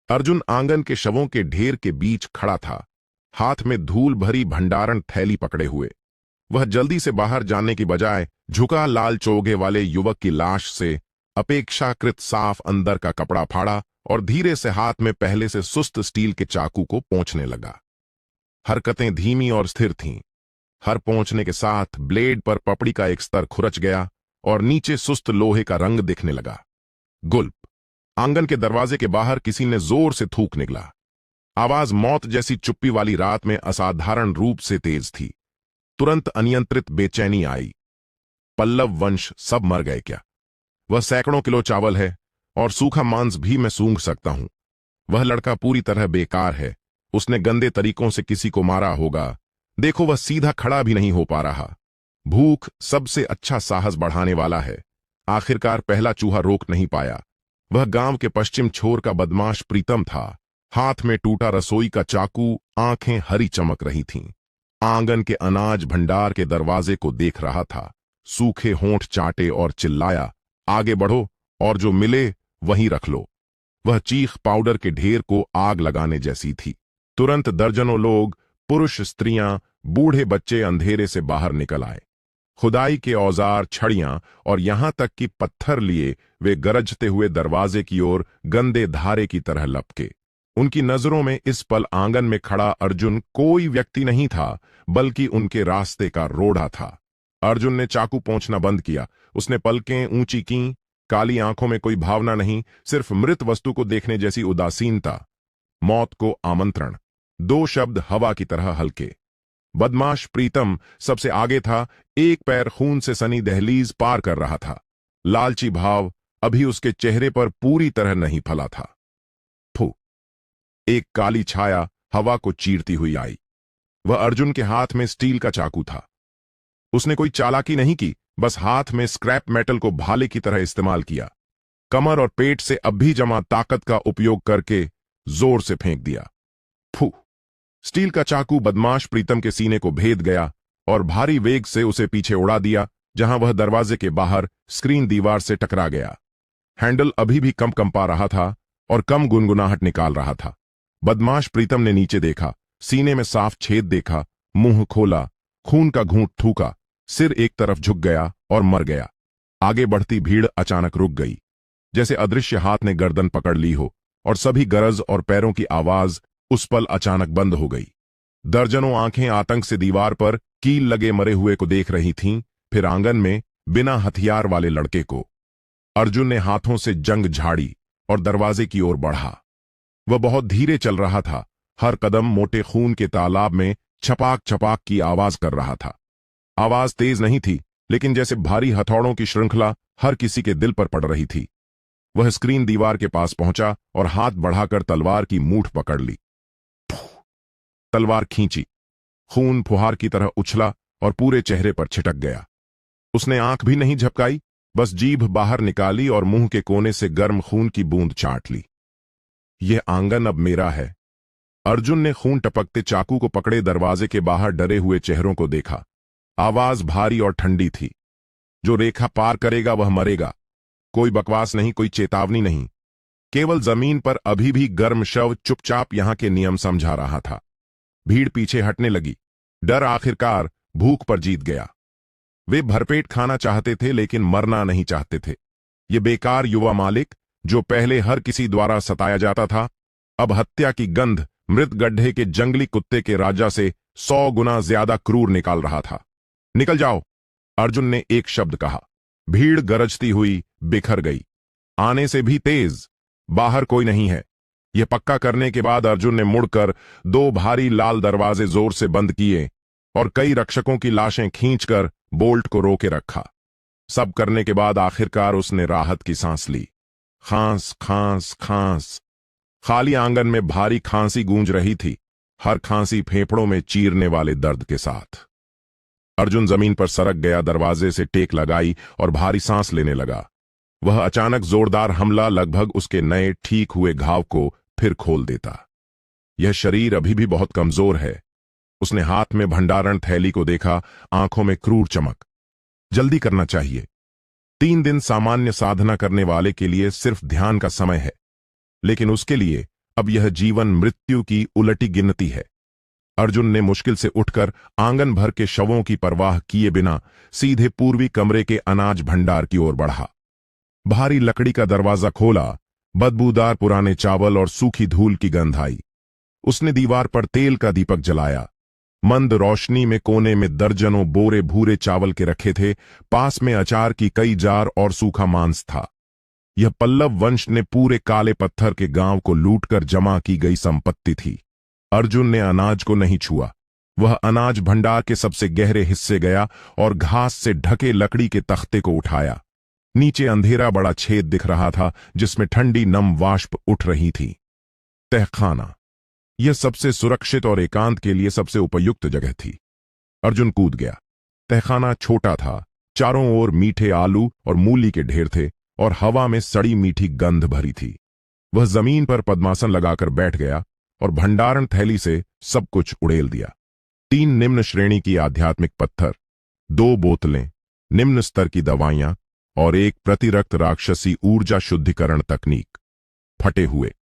अर्जुन आंगन के शवों के ढेर के बीच खड़ा था, हाथ में धूल भरी भंडारण थैली पकड़े हुए। वह जल्दी से बाहर जाने की बजाय झुका लाल चोगे वाले युवक की लाश से अपेक्षाकृत साफ अंदर का कपड़ा फाड़ा और धीरे से हाथ में पहले से सुस्त स्टील के चाकू को पोंछने लगा। हरकतें धीमी और स्थिर थीं। हर पोंछने के साथ ब्लेड पर पपड़ी का एक स्तर खुरच गया और नीचे सुस्त लोहे का रंग दिखने लगा। गुल्प। आंगन के दरवाजे के बाहर किसी ने जोर से थूक निकला। आवाज मौत जैसी चुप्पी वाली रात में असाधारण रूप से तेज थी। तुरंत अनियंत्रित बेचैनी आई। पल्लव वंश सब मर गए क्या? वह सैकड़ों किलो चावल है और सूखा मांस भी मैं सूंघ सकता हूं। वह लड़का पूरी तरह बेकार है। उसने गंदे तरीकों से किसी को मारा होगा। देखो, वह सीधा खड़ा भी नहीं हो पा रहा। भूख सबसे अच्छा साहस बढ़ाने वाला है। आखिरकार पहला चूहा रोक नहीं पाया। वह गांव के पश्चिम छोर का बदमाश प्रीतम था। हाथ में टूटा रसोई का चाकू, आंखें हरी चमक रही थीं। आंगन के अनाज भंडार के दरवाजे को देख रहा था। सूखे होंठ चाटे और चिल्लाया, आगे बढ़ो और जो मिले वहीं रख लो। वह चीख पाउडर के ढेर को आग लगाने जैसी थी। तुरंत दर्जनों लोग, पुरुष, स्त्रियां, बूढ़े बच्चे अंधेरे से बाहर निकल आए। खुदाई के औजार, छड़ियां और यहां तक कि पत्थर लिए वे गरजते हुए दरवाजे की ओर गंदे धारे की तरह लपके। उनकी नजरों में इस पल आंगन में खड़ा अर्जुन कोई व्यक्ति नहीं था, बल्कि उनके रास्ते का रोड़ा था। अर्जुन ने चाकू पोंछना बंद किया। उसने पलकें ऊंची कीं। काली आंखों में कोई भावना नहीं, सिर्फ मृत वस्तु को देखने जैसी उदासीनता। मौत को आमंत्रण। दो शब्द हवा की तरह हल्के। बदमाश प्रीतम सबसे आगे था। एक पैर खून से सनी दहलीज पार कर रहा था। लालची भाव अभी उसके चेहरे पर पूरी तरह नहीं फला था। फू! एक काली छाया हवा को चीरती हुई आई। वह अर्जुन के हाथ में स्टील का चाकू था। उसने कोई चालाकी नहीं की, बस हाथ में स्क्रैप मेटल को भाले की तरह इस्तेमाल किया। कमर और पेट से अब भी जमा ताकत का उपयोग करके जोर से फेंक दिया। फू! स्टील का चाकू बदमाश प्रीतम के सीने को भेद गया और भारी वेग से उसे पीछे उड़ा दिया, जहां वह दरवाजे के बाहर स्क्रीन दीवार से टकरा गया। हैंडल अभी भी कम कंपा रहा था और कम गुनगुनाहट निकाल रहा था। बदमाश प्रीतम ने नीचे देखा, सीने में साफ छेद देखा, मुंह खोला, खून का घूंट थूका, सिर एक तरफ झुक गया और मर गया। आगे बढ़ती भीड़ अचानक रुक गई, जैसे अदृश्य हाथ ने गर्दन पकड़ ली हो, और सभी गरज और पैरों की आवाज उस पल अचानक बंद हो गई। दर्जनों आंखें आतंक से दीवार पर कील लगे मरे हुए को देख रही थीं, फिर आंगन में बिना हथियार वाले लड़के को। अर्जुन ने हाथों से जंग झाड़ी और दरवाजे की ओर बढ़ा। वह बहुत धीरे चल रहा था। हर कदम मोटे खून के तालाब में छपाक छपाक की आवाज कर रहा था। आवाज तेज नहीं थी, लेकिन जैसे भारी हथौड़ों की श्रृंखला हर किसी के दिल पर पड़ रही थी। वह स्क्रीन दीवार के पास पहुंचा और हाथ बढ़ाकर तलवार की मूठ पकड़ ली। तलवार खींची, खून फुहार की तरह उछला और पूरे चेहरे पर छिटक गया। उसने आंख भी नहीं झपकाई, बस जीभ बाहर निकाली और मुंह के कोने से गर्म खून की बूंद चाट ली। यह आंगन अब मेरा है। अर्जुन ने खून टपकते चाकू को पकड़े दरवाजे के बाहर डरे हुए चेहरों को देखा। आवाज भारी और ठंडी थी। जो रेखा पार करेगा वह मरेगा। कोई बकवास नहीं, कोई चेतावनी नहीं, केवल जमीन पर अभी भी गर्म शव चुपचाप यहां के नियम समझा रहा था। भीड़ पीछे हटने लगी। डर आखिरकार भूख पर जीत गया। वे भरपेट खाना चाहते थे, लेकिन मरना नहीं चाहते थे। ये बेकार युवा मालिक, जो पहले हर किसी द्वारा सताया जाता था, अब हत्या की गंध मृत गड्ढे के जंगली कुत्ते के राजा से 100 गुना ज्यादा क्रूर निकाल रहा था। निकल जाओ, अर्जुन ने एक शब्द कहा। भीड़ गरजती हुई बिखर गई। आने से भी तेज। बाहर कोई नहीं है। यह पक्का करने के बाद अर्जुन ने मुड़कर 2 भारी लाल दरवाजे जोर से बंद किए और कई रक्षकों की लाशें खींचकर बोल्ट को रोके रखा। सब करने के बाद आखिरकार उसने राहत की सांस ली। खांस खांस खांस। खाली आंगन में भारी खांसी गूंज रही थी, हर खांसी फेफड़ों में चीरने वाले दर्द के साथ। अर्जुन जमीन पर सरक गया, दरवाजे से टेक लगाई और भारी सांस लेने लगा। वह अचानक जोरदार हमला लगभग उसके नए ठीक हुए घाव को फिर खोल देता। यह शरीर अभी भी बहुत कमजोर है। उसने हाथ में भंडारण थैली को देखा, आंखों में क्रूर चमक। जल्दी करना चाहिए। 3 दिन सामान्य साधना करने वाले के लिए सिर्फ ध्यान का समय है, लेकिन उसके लिए अब यह जीवन मृत्यु की उलटी गिनती है। अर्जुन ने मुश्किल से उठकर आंगन भर के शवों की परवाह किए बिना सीधे पूर्वी कमरे के अनाज भंडार की ओर बढ़ा। भारी लकड़ी का दरवाजा खोला। बदबूदार पुराने चावल और सूखी धूल की गंध आई। उसने दीवार पर तेल का दीपक जलाया। मंद रोशनी में कोने में दर्जनों बोरे भूरे चावल के रखे थे। पास में अचार की कई जार और सूखा मांस था। यह पल्लव वंश ने पूरे काले पत्थर के गांव को लूटकर जमा की गई संपत्ति थी। अर्जुन ने अनाज को नहीं छुआ। वह अनाज भंडार के सबसे गहरे हिस्से गया और घास से ढके लकड़ी के तख्ते को उठाया। नीचे अंधेरा बड़ा छेद दिख रहा था, जिसमें ठंडी नम वाष्प उठ रही थी। तहखाना। यह सबसे सुरक्षित और एकांत के लिए सबसे उपयुक्त जगह थी। अर्जुन कूद गया। तहखाना छोटा था। चारों ओर मीठे आलू और मूली के ढेर थे और हवा में सड़ी मीठी गंध भरी थी। वह जमीन पर पद्मासन लगाकर बैठ गया और भंडारण थैली से सब कुछ उड़ेल दिया। 3 निम्न श्रेणी की आध्यात्मिक पत्थर, 2 बोतलें, निम्न स्तर की दवाइयां और एक प्रतिरक्त राक्षसी ऊर्जा शुद्धिकरण तकनीक। फटे हुए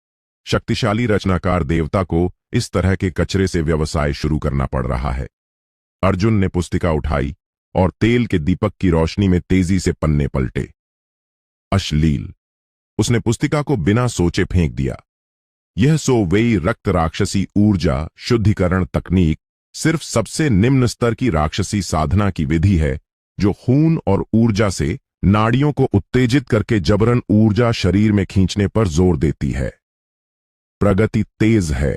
शक्तिशाली रचनाकार देवता को इस तरह के कचरे से व्यवसाय शुरू करना पड़ रहा है। अर्जुन ने पुस्तिका उठाई और तेल के दीपक की रोशनी में तेजी से पन्ने पलटे। अश्लील। उसने पुस्तिका को बिना सोचे फेंक दिया। यह सोवेई रक्त राक्षसी ऊर्जा शुद्धिकरण तकनीक सिर्फ सबसे निम्न स्तर की राक्षसी साधना की विधि है जो खून और ऊर्जा से नाड़ियों को उत्तेजित करके जबरन ऊर्जा शरीर में खींचने पर जोर देती है। प्रगति तेज है,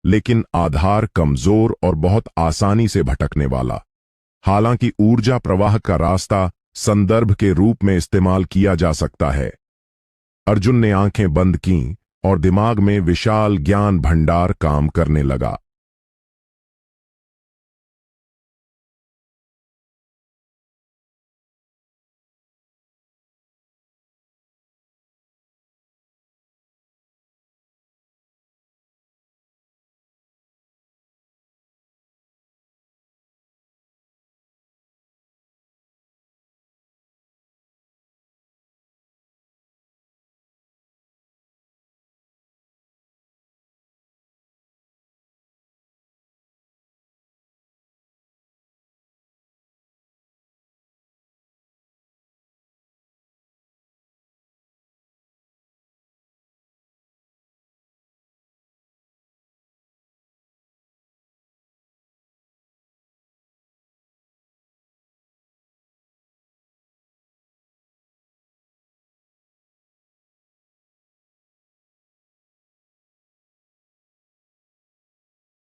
लेकिन आधार कमजोर और बहुत आसानी से भटकने वाला। हालांकि ऊर्जा प्रवाह का रास्ता संदर्भ के रूप में इस्तेमाल किया जा सकता है। अर्जुन ने आंखें बंद कीं और दिमाग में विशाल ज्ञान भंडार काम करने लगा।